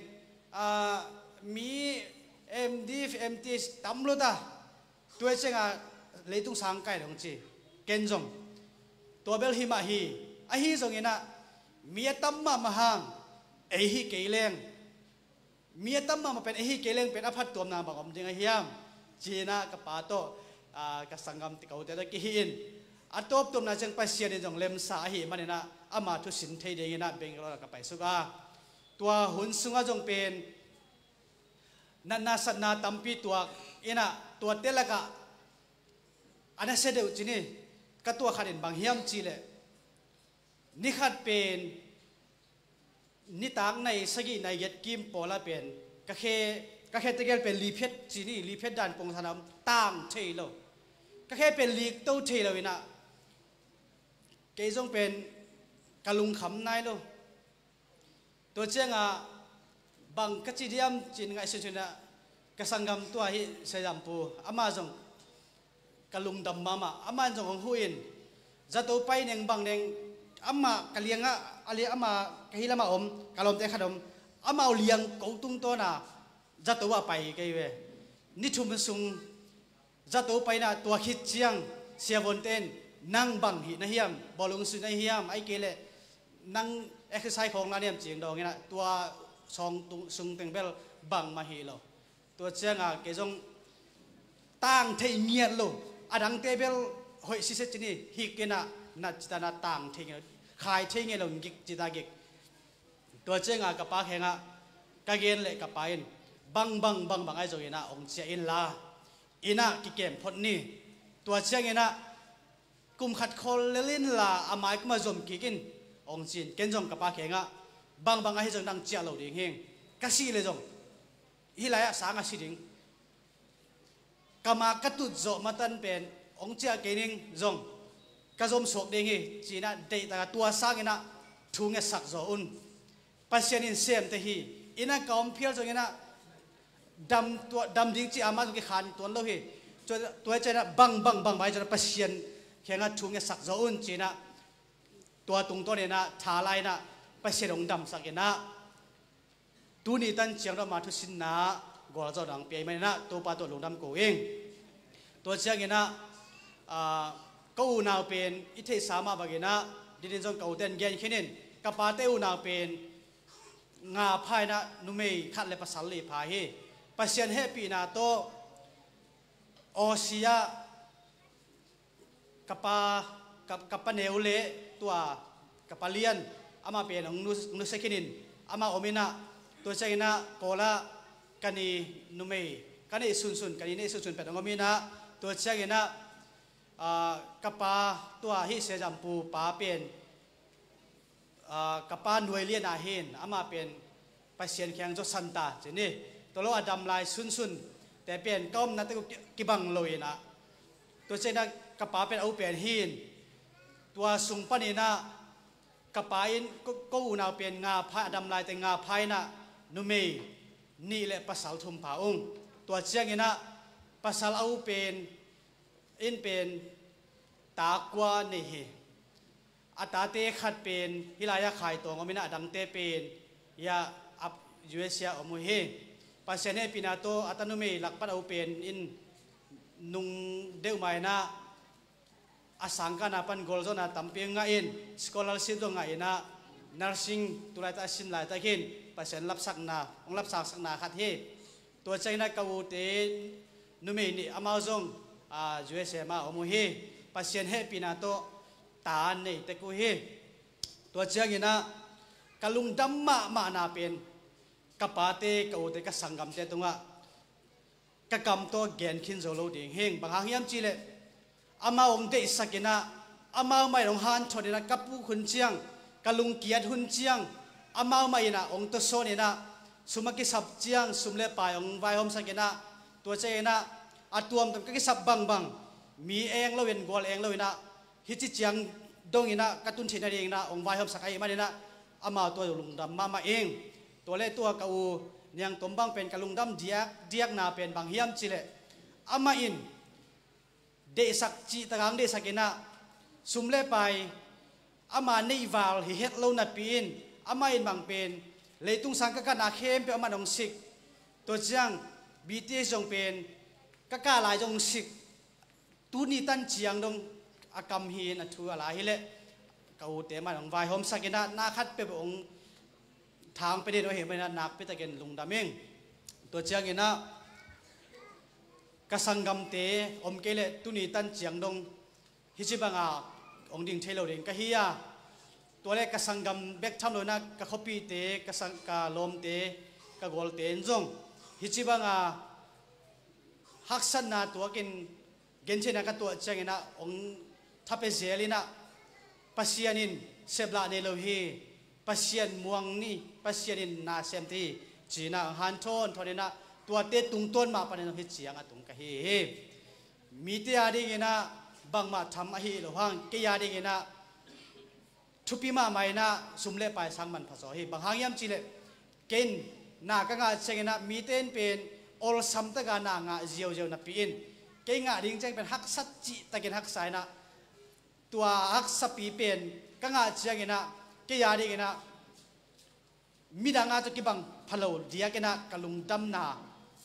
มีMT ตำรวจตัวเชียงเลยตุ้งสังกัดของจีเกณฑ์จง ตัวเบลหิมาฮีไอฮีทรงอินะเมียตั้มมาหางไอฮีเกเลงเมียตั้มมาเป็นไอฮีเกเลงเป็นอภัตตัวนาบังอมจริงไอเฮียมจีน่ากับปาโตกับสังกัมติเขาแต่ตะกี้หินอัตโตตัวนาจังไปเสียในจงเล็มสาหีมันเนี่ยนะอามาทุสินเทเดงนะเบงเรากับไปสุกาตัวหุ่นสุงาจงเป็นนันนาสันนาตัมปีตัวอินะตัวเตลกะอันนั้นเสด็จจีนี่ก็ตัวขัดเด่นบางเฮียมจีเลยนี่ขัดเป็นนิตางในสกีในเย็ดกิมโปลาเป็นก็แค่ตะเกียบเป็นลีเพชจีนี่ลีเพชดันปงสนามต่างเทโลก็แค่เป็นลีกเต้าเทโลวินะเกยจงเป็นกะลุงขำนายโลตัวเจ้าบางกัจจิเดียมจีนไงเช่นนั้นกสังกรรมตัวฮิเสียมปูอามาจงกะลุงดำมาอามาจงของหุยนจะตัวไปเน่งบางเน่งอามากะเลียงอะไรอามากะฮิลามาอมกะลมเตะขนมอามาเลียงกูตุงตัวน่ะจะตัวไปกันเวนิทุมสุงจะตัวไปน่ะตัวคิดเจียงเสียบนเต้นนั่งบังหินะเฮียมบอลงสุนนะเฮียมไอเกลนั่งเอ็กซ์ไซส์ของนั่นเฮียมเจียงดองนี่นะตัวซองตุงสุงเต็งเบลบังมาฮีเราตัวเจียงเกจงตั้งเทียเงียโลอดังเตเบลหอยซิเซจินี่ฮิกนะนัดจิตนาต่างเทียขายเทียเงลงกิกจิตากิกตัวเจียงกับปากแหงกะเกนเละกับปาอินบังไอโจยนะองเจียอินลาอินะกิเกมพดนี่ตัวเจียงอินะกุมขัดคอลลินลาอาไมค์มาจมกิกินองจีนเกนจงกับปากแหงบังไอโจดังเจียเหล่าดิ่งเฮงกะซีเลยจงฮิลายะสางอาศิดิงกามากระตุดโจมาตันเป็นองเจียเกนิงจงกระจมสกดิ่งเฮจีน่ะเดตาตัวสร้างอินะทุ่งเงสักโจอุนปัสยานินเซมเตฮีอินะกอมเพียลจงอินะดำดิ่งจีอามาจงกิขานตัวเราเฮตัวเจน่ะบังไปจนปัสยานแข่งทุ่งเงสักโจอุนจีน่ะตัวตุงตัวเนี่ยนะทาลายนะปัสยานองดำสักอินะตัวนี้ตั้งเชียงเรามาทุสินนะกอลเจ้าดังเปียไม่นะตัวปาตัวหลงดำกูเองตัวเชียงเงี้ยนะก็อูนาวเป็นอิทธิสามาบางเงี้ยนะดินจงเก่าเต้นเงี้ยขี้นินกับปาเตอูนาวเป็นงาพายนะนุ่มขัดเลยภาษาลีพายปัสยันเฮปีนาโตออเซียกับปาเนวเลตัวกับปาเลียนอามาเป็นนุสกินินอามาโอมินะตัวเจ้าหน้าโกละกันนี่นุ่มกันนี่สุนกันนี่สุนเป็นองมีนะตัวเจ้าหน้ากับปาตัวฮิเซจัมปูปาเป็นกับปาหน่วยเลียนอาเห็นอามาเป็นไปเสียนแข่งจดสันตาเจนี่ตัวเราอดัมลายสุนแต่เป็นก้มนัดกิบังลอยนะตัวเจ้าหน้ากับปาเป็นเอาเป็นหินตัวสุงปนีนะกับปาอินก็อูนาเป็นงาพายอดัมลายแต่งาพายนะนุ่มนี่แหละภาษาทุมผาองตัวเชียงนะภาษาเอาเป็นอินเป็นตากว่านี่เฮอัตตาเตขัดเป็นฮิลายะขายตัวงมินะดังเตเป็นยาอับยูเอเชียอมุเฮภาษาเนี่ยปีนาโตอัตนุเมหลักปัดเอาเป็นอินนุงเดวไมนะอาสังกันปันกอลโซนะตัมเปียงไงอินสกอลาร์ชิพตรงไงนะnursing ตุลาตาสินหลายตะกินภาษารับสักนาองรับสักนาขัดเฮตัวใจนักกวูเตนุ่มนี่อามาซงจูเอเซมาอมุเฮภาษาเฮปีนาโตตาเนตะกูเฮตัวใจงี้นะกลุงดัมมานาเป็นกับปาเตกวูเตกับสังกัมเตตรงะกับกำตัวเกณฑ์ขินโซโลดิ่งเฮงบางอย่างจีเลอามาองเดสักินะอามาไม่ลงหันชนนะกับผู้ขุนเชียงกลุงเกียรติหุ่นเจียงอามาไม่นะองตัวโซนี่นะสุมากิสับเจียงสุมเลปายองไวหอมสักนะตัวเจนะอาตัวมันก็กิสับบังมีเองเราเห็นกอลเองเราเห็นนะฮิจิเจียงดงนี่นะกระตุ้นเชนเองนะองไวหอมสักไอ้มาเนี่ยนะอามาตัวลุงดำมาเองตัวเล่ตัวกอูยังต้มบังเป็นกลุงดำเดียกนาเป็นบางเฮียมจิเลอามาอินเดสักจีตะกังเดสักนะสุมเลปายอามาในวาลเฮดโลนัดปีนอามาอินบางเป็นเลยตุงสังกัดนาเข้มเป็นอามาดงสิกตัวเจียงบีทีจงเป็นกักกาลายจงสิกตูนี่ตันเจียงดง กำฮีนทัวอะไรฮิเลกอูเตมันของไวหอมสักกินะนาคัดไปองทางไปเดินเอาเห็นไปนักไปตะเกนลุงดำเองตัวเชียงกินะกสังกำเตอมเกเลตุนีตันเจียงดงฮิจิบังอาองดิ่งเทโลเดงกะฮียตัวเลกสังกำเบกทำโดนักกะคอปีเตกสังกะลมเตกะกอลเตนจงฮิจิบังอาฮักสันนาตัวกินเกนเชนักตัวเชียงกินะองทัพเปเซลินะปัสยานินเซบลาเนโลฮีปัสยานมวงนี่ปัสยานินนาเซมตีจีน่าฮันโทนทอเดนะตัวเตตุงต้นมาปนนฮิตเสียงตุงกะฮีมีเตียดีเงนะบังมาทำอหิโลหังเกียดีเงนะทุพิมาไม่นะสุมเล่ไปสังมันผสมฮีบางหางยำจีเล่เกณฑ์นากงาเชงนะมีเต้นเป็นออลซัมตะกานางาเจียวนับปีนเกงาดิ่งแจ้งเป็นฮักสัจจิตะเกณฑ์ฮักสายนะตัวฮักสปีเป็นกงาเชียงนะเกียดีเงนะมีดังอาตุกิบังพะโลเดียเกนะกะลุงดำนา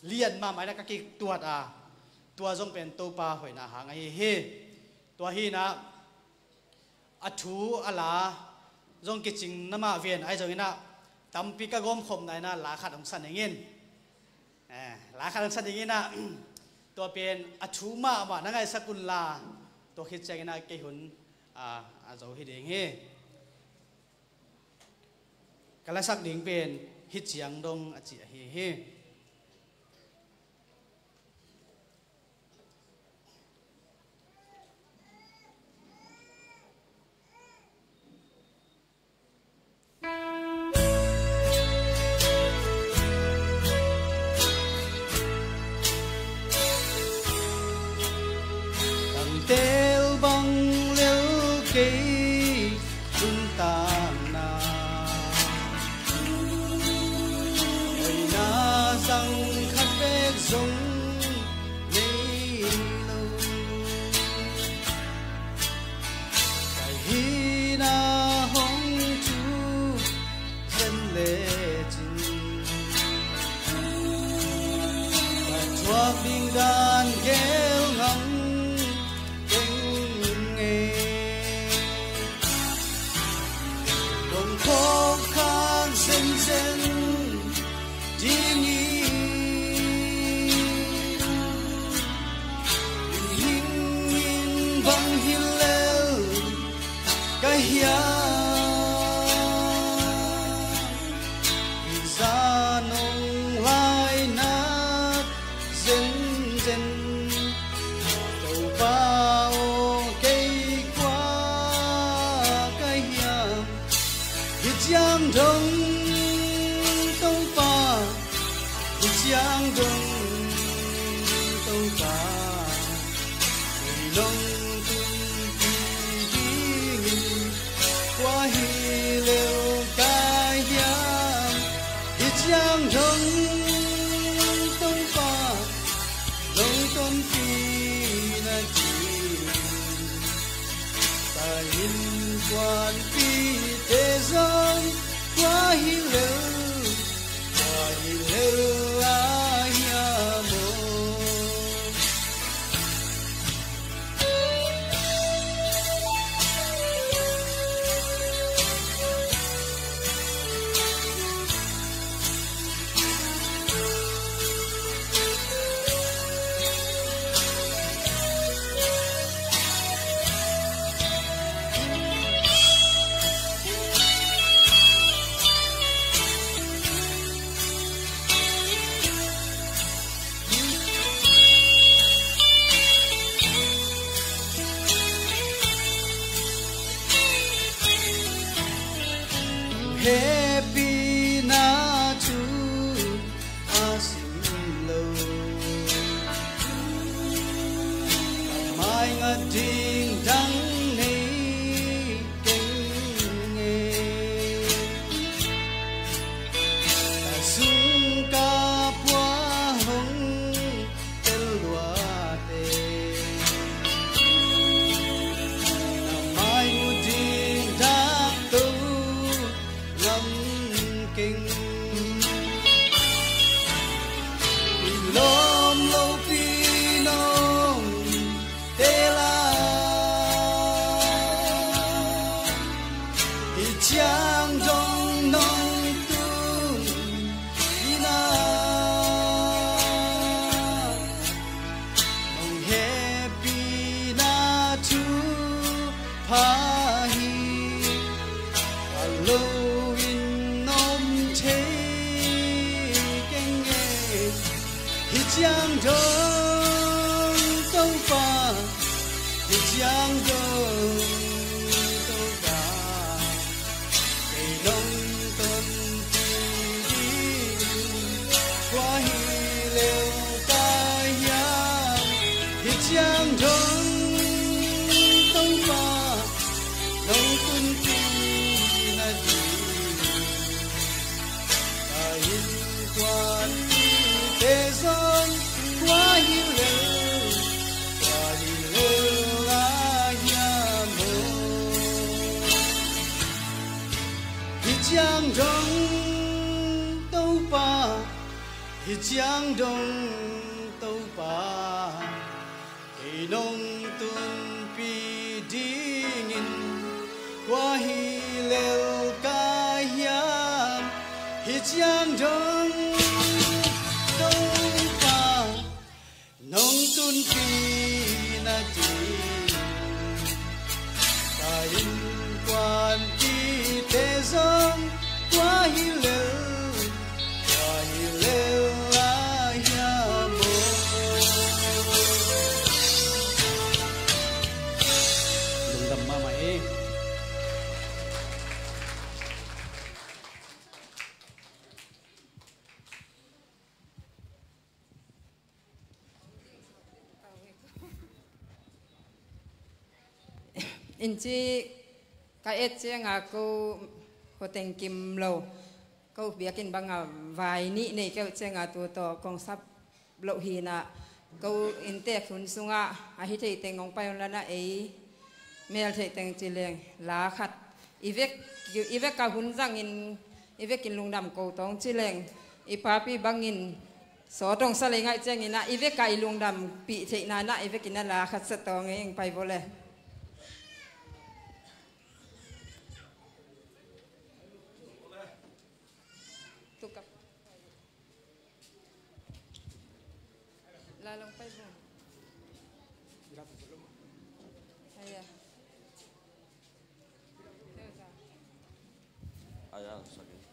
เลียนมาหมายนะกะกิตัวจงเป็นตัวปลาหอยนาหางไอเฮตัวฮีนะอัทูอลาจงกิจิงน้ำมาเวียนไอจงนะตำปีกะกอมขมไหนนะลาขัดองสันอย่างงี้ลาขัดองสันอย่างงี้นะตัวเป็นอัทูมานั่งไอสกุลลาตัวคิดใจกันนะเกี่ยหุนอาจจะฮิดเองเฮกะละสักดิ่งเป็นฮิตเสียงดงอจิเฮLove chang dong nong tu na nong happy na tu pa hi alo in nom che keng e hi chang dong tông pa hi chang dong giang đông tông pha đông tuân ti na di ta in quan ti thế gian quá hiu leu la ya mo giang đông tông pha giang đông tông pha nông tuân pi dingin qua hi lel ca yam hi chiang dong đông pa nông tuân pi na ti ta in quan ti te zong qua hi lel in chi ka et che nga ko hoteng kim lo ko biakin banga vai ni nei ke che nga tu to kong sap lo hi na ko in te khun sunga a hi thei teng ong pai la na e mel thei teng chi leng la khat ivek ka hun jang in ivek in lungdam ko tong chi leng I pa pi bangin so tong sa le ngai cheng ina ivek ka I lungdam pi thei na na ivek in la khat sa tong eng pai vole lalong pai bo aya aya sakit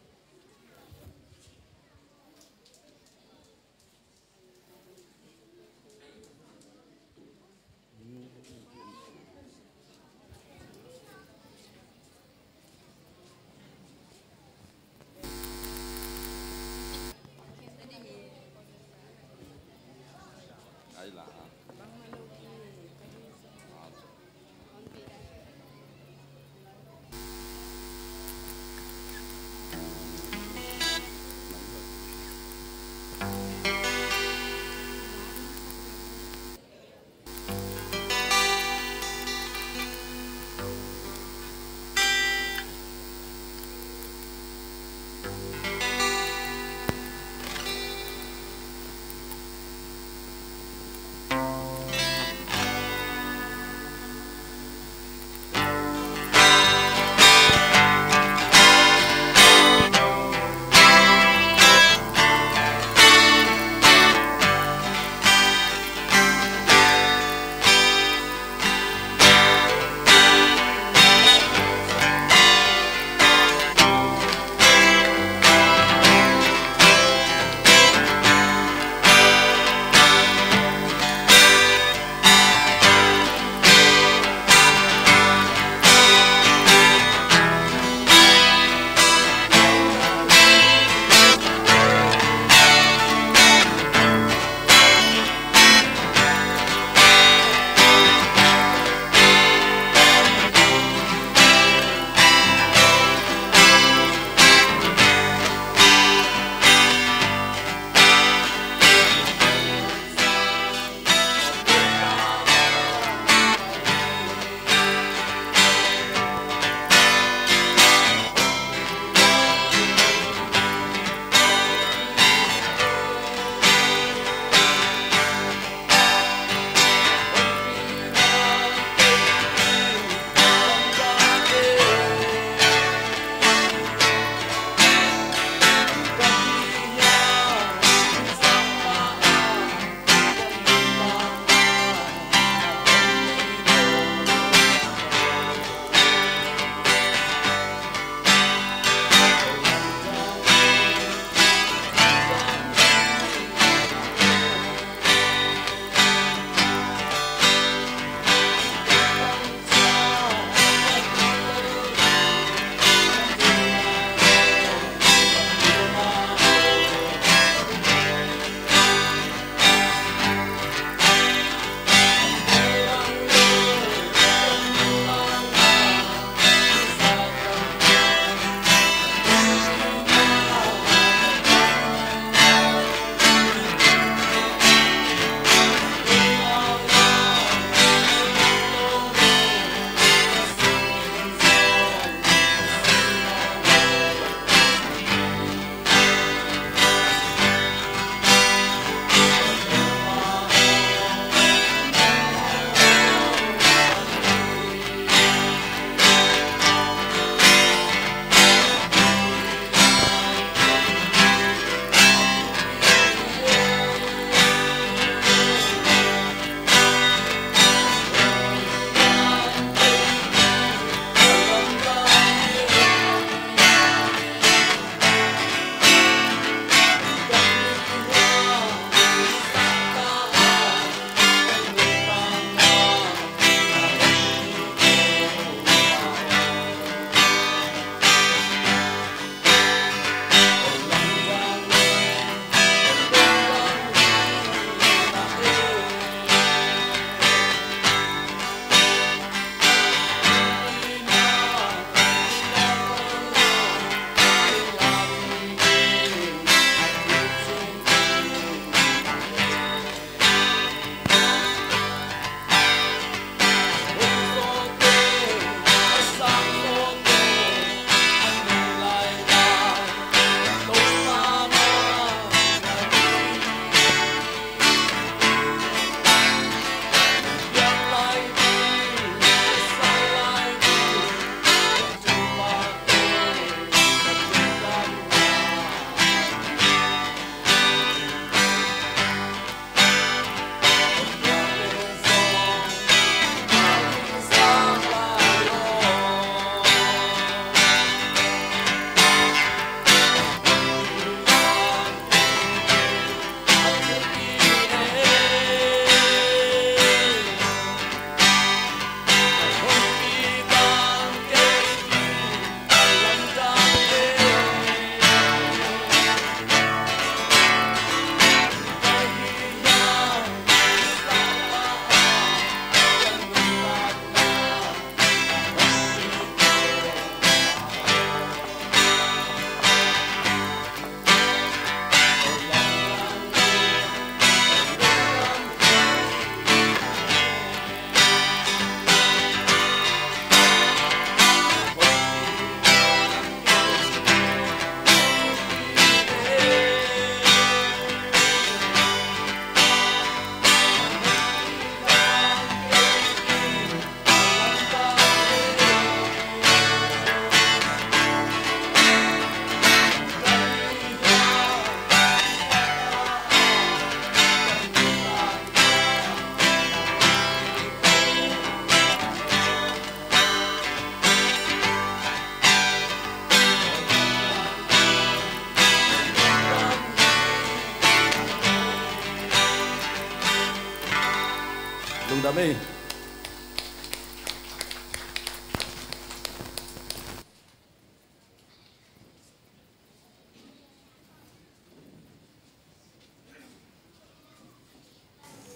อาเมน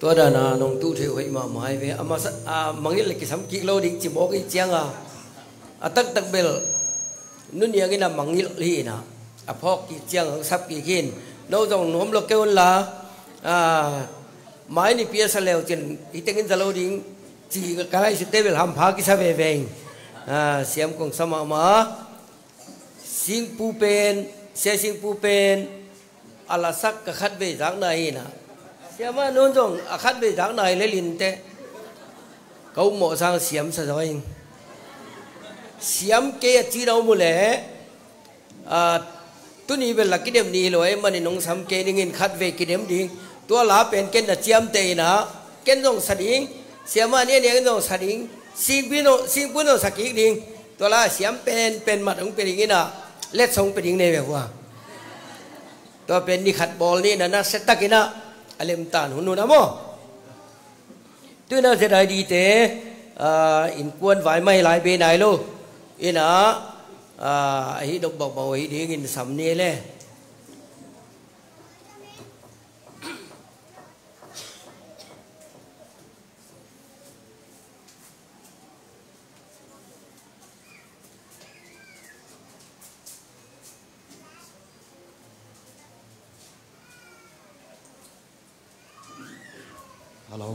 ตัวดานานงตู้เทวมาหมายเวอามามังยิลกิสัมกิโลดิจิโมกิเจียงตักตักเบลนุ่นยังกินมังยิลลีนะพอกกิเจียงสับกิกินโน้ตงน้อมโลเกวันละหมายนี่เปียสเลวจินอิตงินจะโลดิงจีกายสุดเตเบลฮัมพากิซาเวเวงเสียมกงสมามาสิงปูเป็นเสียสิงปูเป็นอาลาสักกะขัดเวจากไหนนะเสียมาโน้นจงอาคัดไปจากไหนเลยลินเตะเขาหมอสร้างเสียมซะหน่อยเสียมเกยจีเราหมดเลยตัวนี้เป็นหลักกิเลสนี้เลยมันน้องสามเกยนี่คัดเวกิเลสดิ้งตัวลาเป็นเกณฑ์เจียมเตยนะเกณฑ์จงสดิ้งเสียมาเนี่ยจงสดิ้งสิ่งพิโนสักอีกดิ้งตัวลาเสียมเป็นมัดของเป็นอย่างนี้นะเล็ดทรงเป็นอย่างนี้แบบว่าตัวเป็นนี่ขัดบอลนี่นะเซตตะกินะalim tan hunu namo tu na se dai di te in kuan vai mai lai be nai lo ina hi dok bok bau hi ding in sam ni le Hello.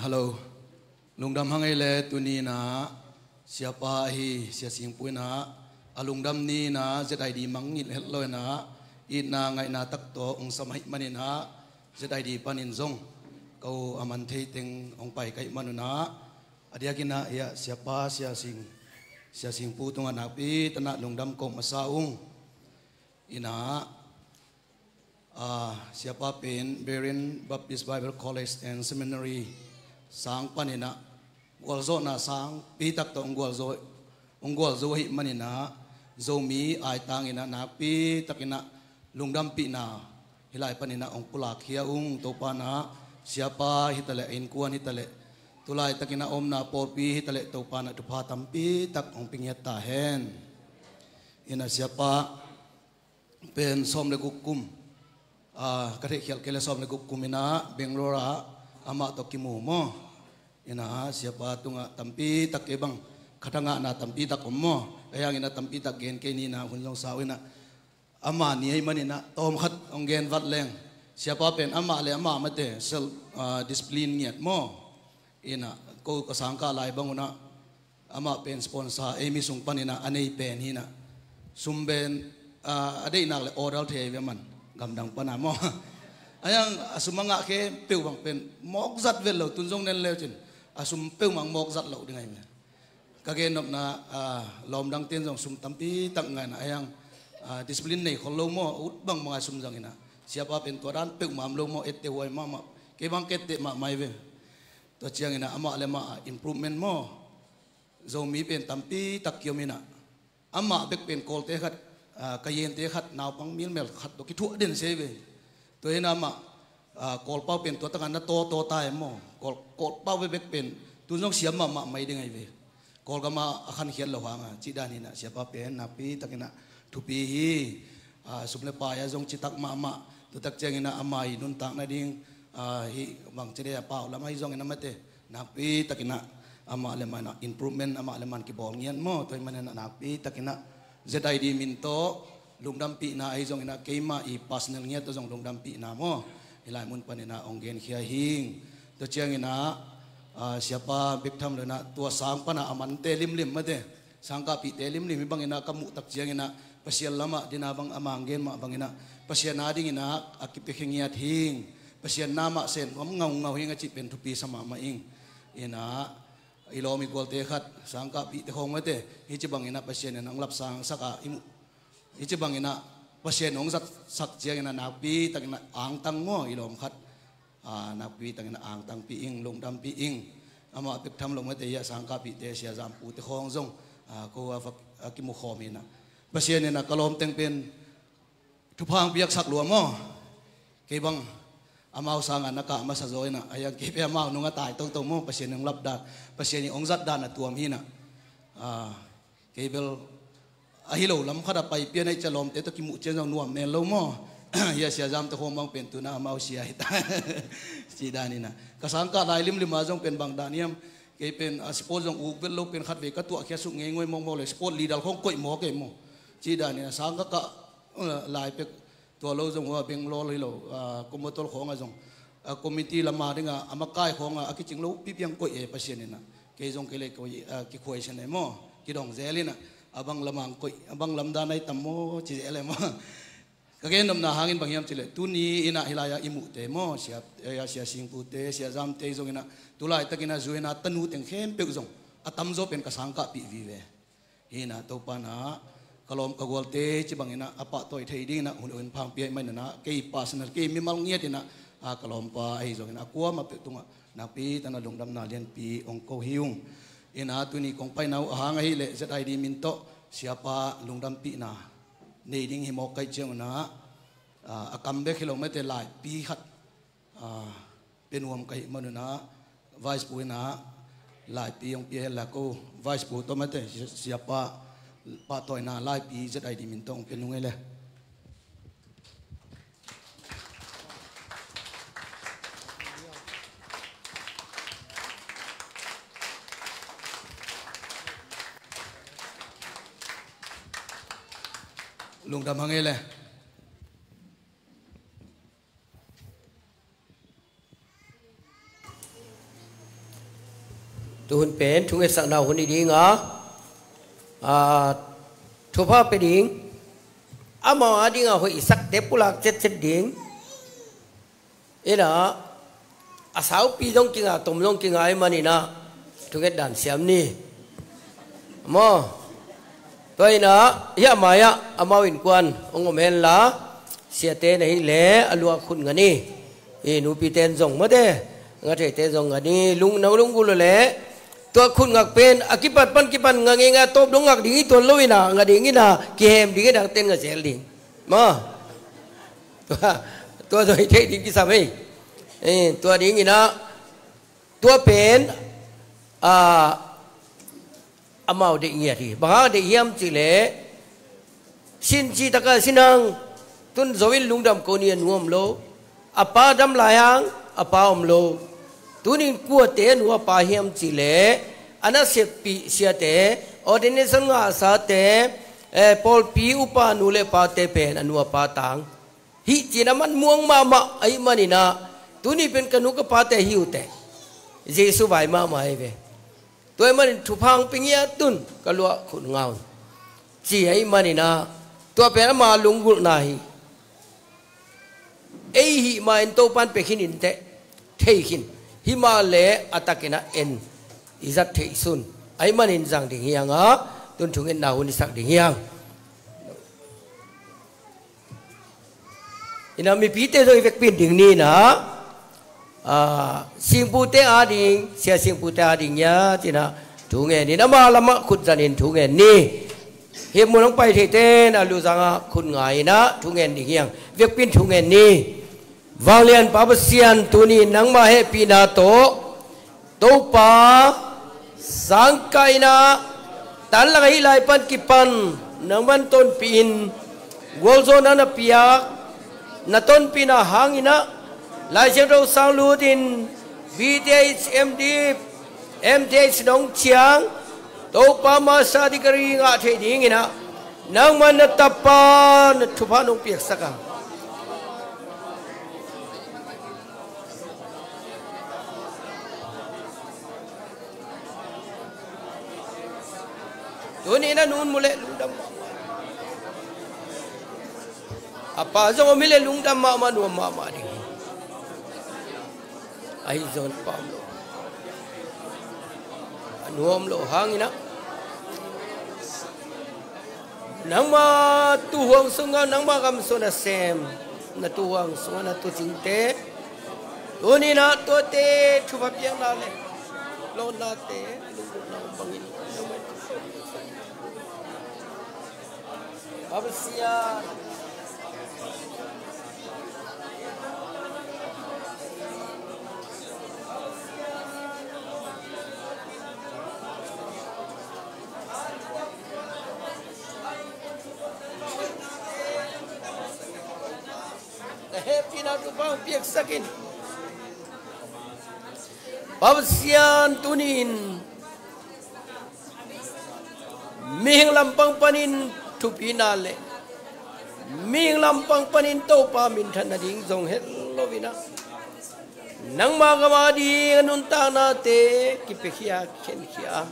Hello. Lungdam hangai le tuni na siapa hi sia singpui na alungdam ni na zedai di mangil hello na ina ngai na tak to ong samai manina zedai di panin zong kau aman thei teng ong pai kai manuna adia kina ya siapa sia singpu tunga na pi tana lungdam ko masaung ina siapa pen Berin Baptist Bible College and Seminary sang panina gwalzo na sang pitak to ongwalzo hi manina zomi ai tangina na pi takina lungdam pi na hilai panina ong pulak hia to pana siapa hitale in kuan hitale tulai takina omna porpi hitale to pana tu phatampi tak ong pingyat ta hen ina siapa pen som le gukum kare khial kele som le kumina Bangalore ama to kimu mo ina siapa tunga tampi tak ebang khatanga na tampi tak ommo ayang ina tampi tak gen ke ni na hunjong sawina ama ni ai manina tom khat onggen vat leng siapa pen ama le ama mate self discipline niat mo ina ko kasangka lai banguna ama pen sponsor emi sung panina anei pen hina sumben adei nak le oral the man gamdang panamo ayang asumanga ke peu bang pen mok zat vel lo tunjong nen le chin asum peu mang mok zat lo dingai me kage nop na lom dang ten jong sum tampi tak ngai na ayang discipline nei khol lo mo ut bang mga sum jang ina siapa pen to ran peu mam lo mo ette wai mama ke bang kette ma mai ve to chiang ina ama le ma improvement mo zomi pen tampi tak kiomina ama bek pen kol te khat kayen te khat naw pang mil mel khat to ki thu den seve to ina ma kol pau pen to tangan na to tai mo kol pau bek pen tu jong siam ma mai de ngai ve kol ga ma akhan khian lo hanga chi dan ina siapa pen na pi takina thu pi hi sumle pa ya jong chi tak ma tu tak cheng ina amai nun tak na ding hi bang chede pa la mai jong ina mate na pi takina ama le mana improvement ama le man ki bol ngian mo to man na pi takina ZID minto lungdam pi na ai jong ina keima I personal ngia to jong lungdam pi na mo ilai mun panina onggen khia hing to chiang ina siapa biktham le na tua sang pana aman te lim mate sangka pi te lim bang ina kamu tak chiang ina pasial lama dina bang amanggen ma bang ina pasian ading ina akip khingiat hing pasian nama sen ngau hing achi pen thupi sama ma ing ina ilomi golte khat sangka pi te khong mate hichi bang ina pasien nang lap sang saka imu hichi bang ina pasien ong sak chiang ina nakpi takina ang tang mo ilom khat nakpi takina ang tang pi ing lungdam pi ing ama pek tham lo mate ya sangka pi te sia jam pu te khong jong ko akimu khomina pasien ina kalom teng pen thupang piak sak lo mo kay bang amaw sangan naka masazoy na ayang kipi amaw nung atay tong mo pasien ng labda pasien yung ongzat da na tuam hina kay bel ahilo lam kada pai pian ay chalom te to kimu chen jong nuam men lo mo ya sia jam to homang pen tu na amaw sia ita si dani na kasangka lailim lima jong pen bang daniam kay pen sport jong ubel lo pen khat ve ka tu kya su ngengoi mong mo le sport lidal khong koi mo ke mo si dani na sangka ka lai peตัวเราจงว่าเป็นล้อเลยเรากรมตัวของจงคอมมิตี้ละมาเนี่ยอามาใกล้ของอาคิดจริงเราพี่เพียงก็เอเปอร์เซ็นต์นี่นะเกยจงเกเลยก็คิดคุยเช่นนี้มั้งคิดดองเจลินะบังละมังก็บังลำดานในตั้มโมจีเอเลยมั้งก็เกยนำนาหางินบางอย่างจีเลยตุนีอินะฮิลายาอิมุเตมั้งเสียเสียสิงปุเตเสียจามเตจงอินะตุลายตะกินะจุยนะตันูเต็งเข้มเปกจงตั้มโจเป็นกระสังกะปีวีเวฮินะตัวปานะกลมกวลเตจิบังอินะอปะตัวไทยดีนะหุ่นอุ่นพังเปียไม่นะเกยปัสนะเกยมิมัลเงียตินะกลมปะไอ้จงอินะกัวมาเปตุงนักปีตันลงดำนาเลียนปีองโกฮิวงอินะตุนีกงไปนาหางไอ้เละจะได้ดีมินโตเสียปะลงดำปีนะในดิ่งหิมอกไกเจียงนะกัมเบกิโลเมตรหลายปีขัดเป็นวมไกมันนะไวส์ปูนะหลายปีองปีแล้วก็ไวส์ปูตัวไม่ได้เสียปะป้าต่อยนาไล่ปีจะได้ดีมินต้องเป็นยังไงเลยลุงทำยังไงเลยตัวหุ่นเป็นทุกเอสังดาวหุ่นดีๆงะทุพาไปดิ่งอามาดิ่งอ่ะหัวอีสักเด็บปุลักเจ็ดดิ่งเอ็นะอาสาวปีต้องกินอ่ะตุ่มต้องกินอ่ะไอ้มันนี่นะทุกเอ็ดดันเสียมนี่มาตัวนี้นะยะมายะอามาวินกวนองค์เมนละเสียเตนให้เละอลัวคุณกันนี่นูปีเตนส่งมาเด้งาเทเตนส่งกันนี่ลุงน้าลุงกูเลย ตัวคุณงักเป็นอากิปัดปันกิปันงักเองตบดงงักดิ้งตัวลุยนะงักดิ้งนะเกมดิ้งดังเต้นงักเซลดิ้งมาตัวโดยเทดิ้งกิสามีตัวดิ้งนะตัวเป็นอามาเด็กเงียที่บางเด็กเยี่ยมจิเล่สินจีตะกันสินังตุนโจวิลลุงดำโกนีนวมโลอาป้าดำลายังอาป้าอมโลตุนิกัวเตนัวปาเฮียมจิเลอันนั้นเสียปีเสียเตออเดนิสังอาสาเตพอลปีอุปานุเลปาเตเป็นอนัวปาตังฮิจินามันม่วงมาไอ้มันนี่นะตุนี่เป็นกนุกปาเตหิวเตเยซูไวมาไอ้เวตัวมันทุพังปิงยาตุนกลัวขุนเงาจีไอ้มันนี่นะตัวเป็นมาลุงกุลนาฮีไอ้หิมาอินโตปันไปขินินเตเทขินฮิมาเลอัตกินะเอ็นอิจัดเทซุนไอ้มันอินจังดิ่งยังอ่ะตุนถุงเอ็นนาหุนิสักดิ่งยังอินามีปีเตโดยเวกปินดิ่งนี้นะสิงปูเตอาดิ่งเสียสิงปูเตอาดิ่งยาจีนะถุงเอ็นนี่นะมาละมะขุดจันอินถุงเอ็นนี่เฮียมุนลงไปเทเตนะลูซังอ่ะขุดไงนะถุงเอ็นดิ่งยังเวกปินถุงเอ็นนี่วางเลียนปาบเซียนตัวนี้นังมาให้ปีนาโตโตปาสังไกนะตันละให้ลายปันกิปันนังมันต้นปีนวอลโซนันเปียกนัต้นปีนาหางอินะลายเชโรสังลูดิน BTH MTH น้องเชียงโตปามาสาดิกรีงะเทดิงอินะนังมันนัตปานทุพานุเปียกสักกันตัวนี้นะนูนมุเลลุงดำapa zong mile lung dam ma nu ma di ai zon pam lo nuam lo hangina nang ma tu huang sunga nang ma kam so na sem na tu huang sunga na tu jingte tu ni na tu te thu ba piang na le lo na te lung na bangin absia happy na tu bang piak sakin Pabsian tunin Ming lampang panin tupinale Ming lampang panin to pamin tanading zong hello vina Nang magamadi anunta nate kipekia kenkia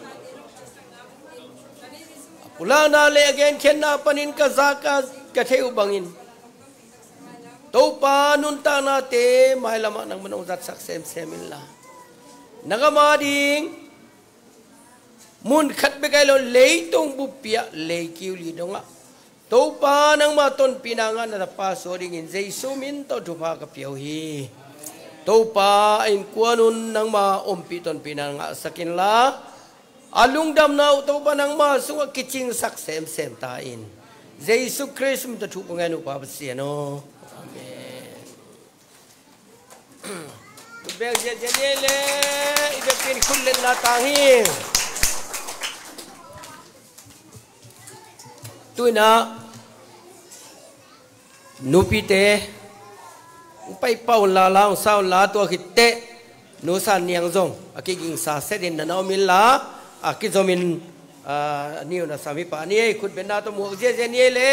Pula na le again kenna panin kazaka kateu bangin To pa nunta nate mailama nang manong zat saksem semilla Nagamading mun khat begailo leitong bupia leikiuli donga to pa nang maton pinangan na paso dingin Jesu min to dupa ka piauhi to pa in kuanun nang ma ompiton pinanga sakin la alungdam na to pa nang ma sunga kiching saksem sem tain Jesu Christ mi to thupanganu pa basiano amen Bel jele ibe pin kullen na tahi Tuina nupite upai pau la lang sao la to hitte no san niang zong akiging sa sedin na naomil la akizomin niu na sami pa ni khut bena to mu je ni le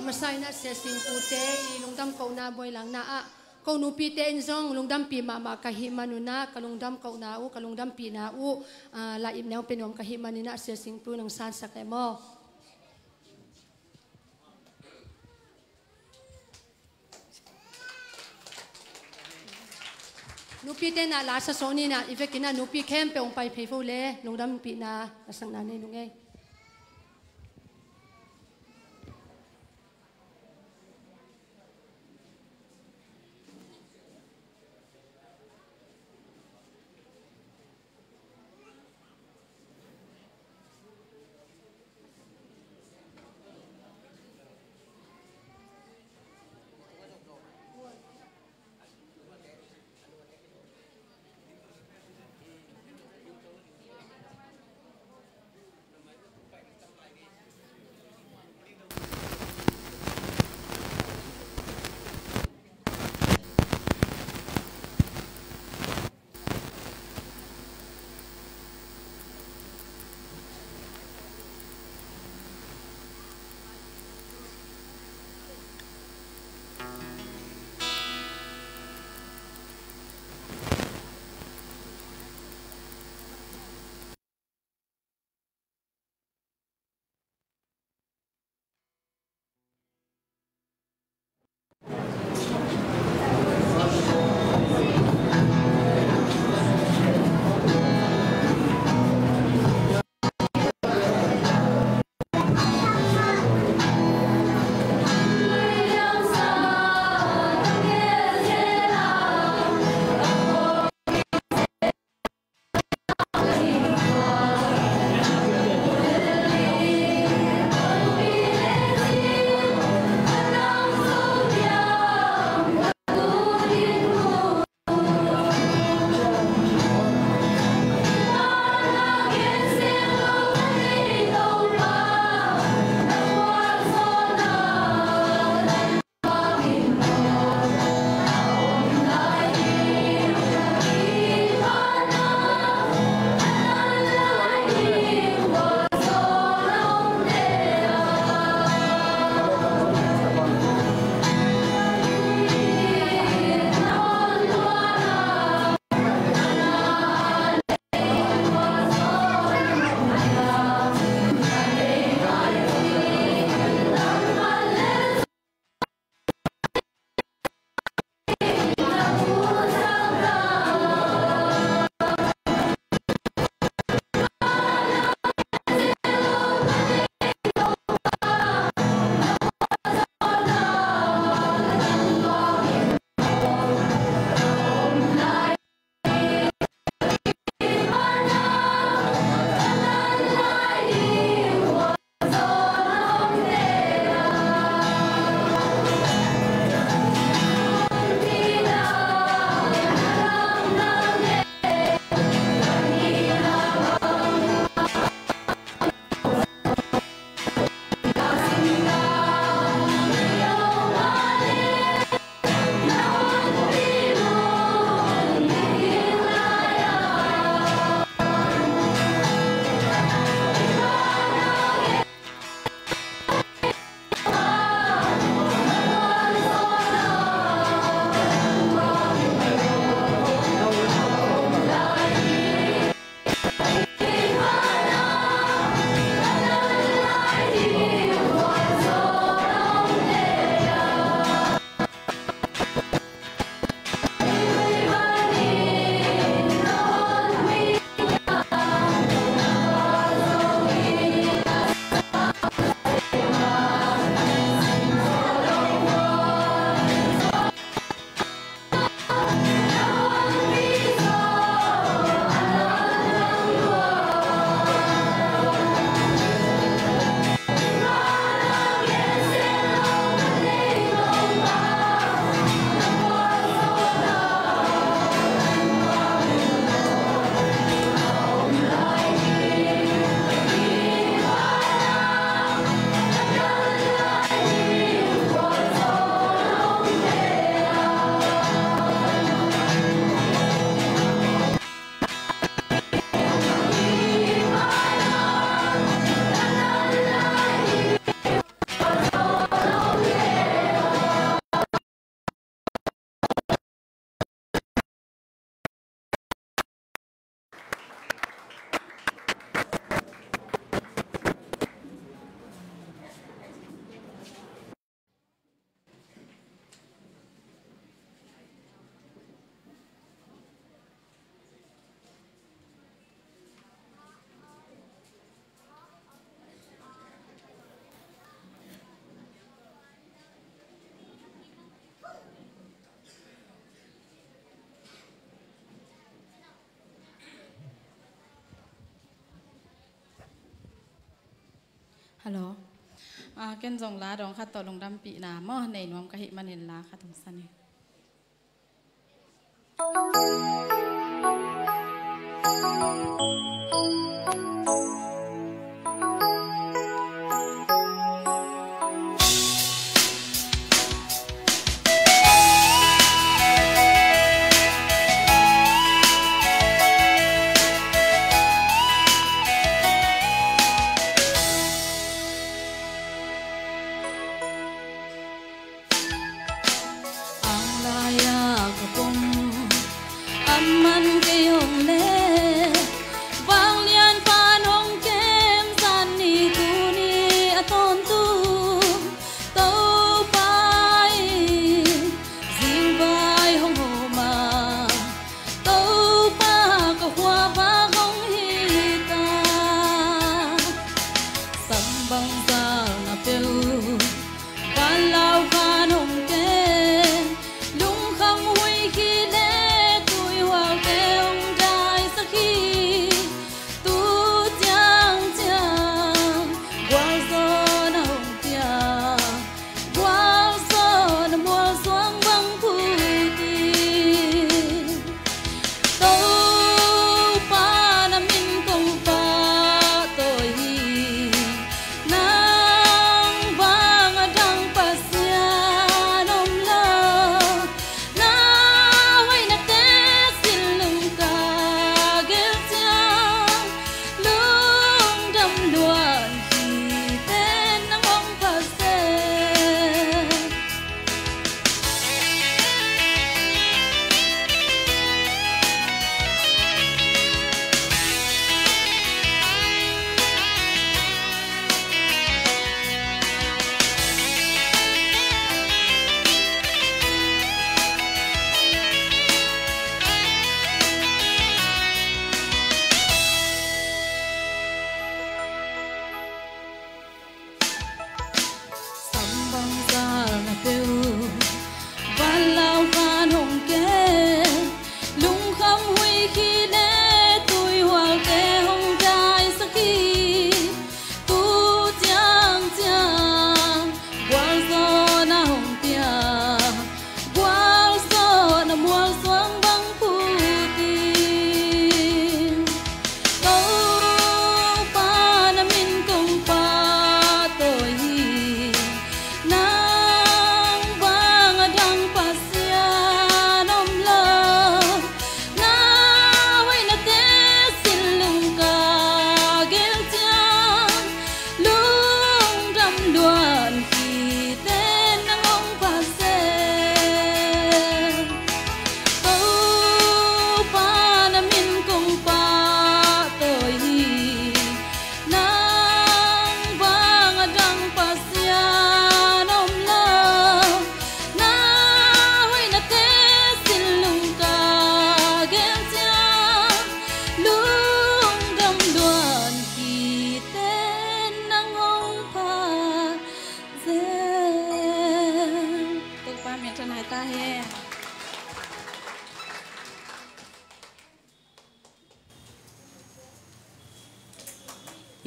Masay na sa singpute, ilungdam kau na boy lang na kau nupite inzong lungdam pi mama kahimanu na kalungdam kau nau kalungdam pi nau laim nau penom kahimanu na sa singpu ng san sakemo. Nupite na lasa soni na ifekina nupi kempe ong pai pefule lungdam pi na asang nanay nungay. ฮัลโหลเกณฑ์จงลาดองค่ะต่อลงดำปีนาหม้อในนวมกะหิมันเห็นลาค่ะทุกสันนี่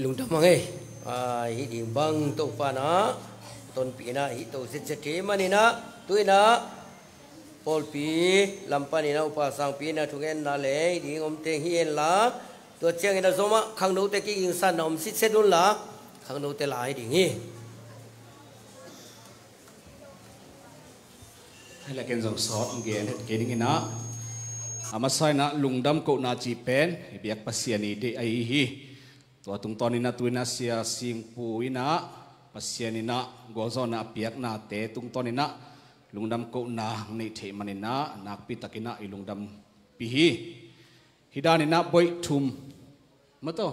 ลุงทำมังเอ้ฮิดิงบังตุฟานะต้นปีนะฮิตุสิทธิมันนี่นะตุยนะพอลปีลำปานี่นะอุปสังปีนะทุกเอ็นนาเล่ดิงอมเตงฮิเอ็นละตัวเชียงอินะสมะขังนูเตกิอิงสันอมสิเซดุลละขังนูเตลายดิงฮีให้ละเกณฑ์ส่งสอบเกณฑ์เกณฑ์นี้นะอามาใส่นะลุงดำกูนาจีเป็นเบียกปัสยานีเดไอฮีตัวตรงตอนนี้นะตัวน่าเสียสิงปูอินะปัสยานีนะกัวจอนะเปียกนาเตตรงตอนนี้นะลุงดำกูนาในเทมันนี่นะนักปิตะกินะอีลุงดำปีฮีฮิดานี่นะบอยทุมมาตัว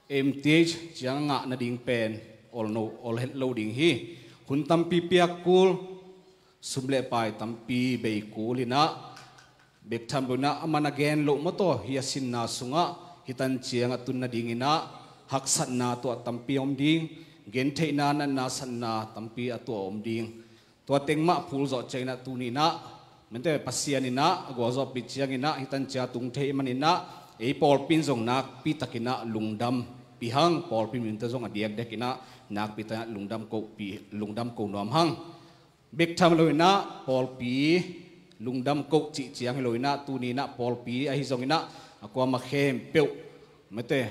เอ็มทีจจังงะนาดิ่งเป็นออลโนออลเฮดโลดิ่งฮีหุ่นตั้มปีเปียกกูลสุมเลไปตั้มปีเบยกูลินะเบกทำบุญนะอามันเกนโลมตัวเฮียสินนาสุงะฮิตันเชียงตุนนาดิ่งนะหักสันนาตัวตั้มปีอมดิ่งเกนเทนานันนาสันนาตั้มปีตัวอมดิ่งตัวเต็งมะพูลจอดใจนะตุนีนะมันแต่ปัสยานินะกัวจอบปิเชียงินะฮิตันเชียตุงเทมันนินะไอปอลปินจงนักปีตะกินะลุงดำ ปีหังปอลปีมินเตจงอดียกเด็กินะนักปีตาลุงดำโกปีลุงดำโกนอมหังเบกทำเลยนะปอลปีลุงดำโกจีเจียงเลยนะตูนีนะปอลปีไอฮิซงนะกว่ามาเข้มเปียวไม่เตะ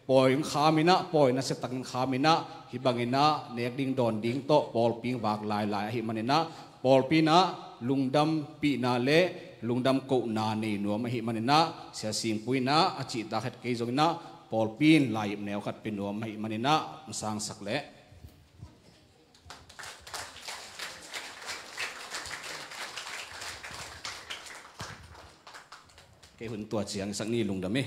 ปอยขามินะปอยนะเสตังขามินะฮิบังอินะเนกดิ้งดอนดิ้งโตปอลปีวากลายลายฮิมันนะปอลปีนะลุงดำปีนาเล่ลุงดำโกนาเนนัวมาฮิมันนะเสียสิงปุยนะอาจิตาเขตเกยจงนะปอลปีนลายแนวขัดเป็นนัวมาฮิมันนะสร้างสักเละเกยหุ่นตัวเสียงสักนี่ลุงดำไหม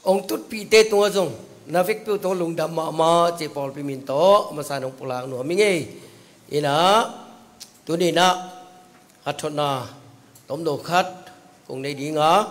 ông tút pi tê tua dùng na vek piu tong lung dam ma che pol pi min to ma sa nong pulang no mi nge ina tu ni na hathona tom do khat cùng đây đi ngã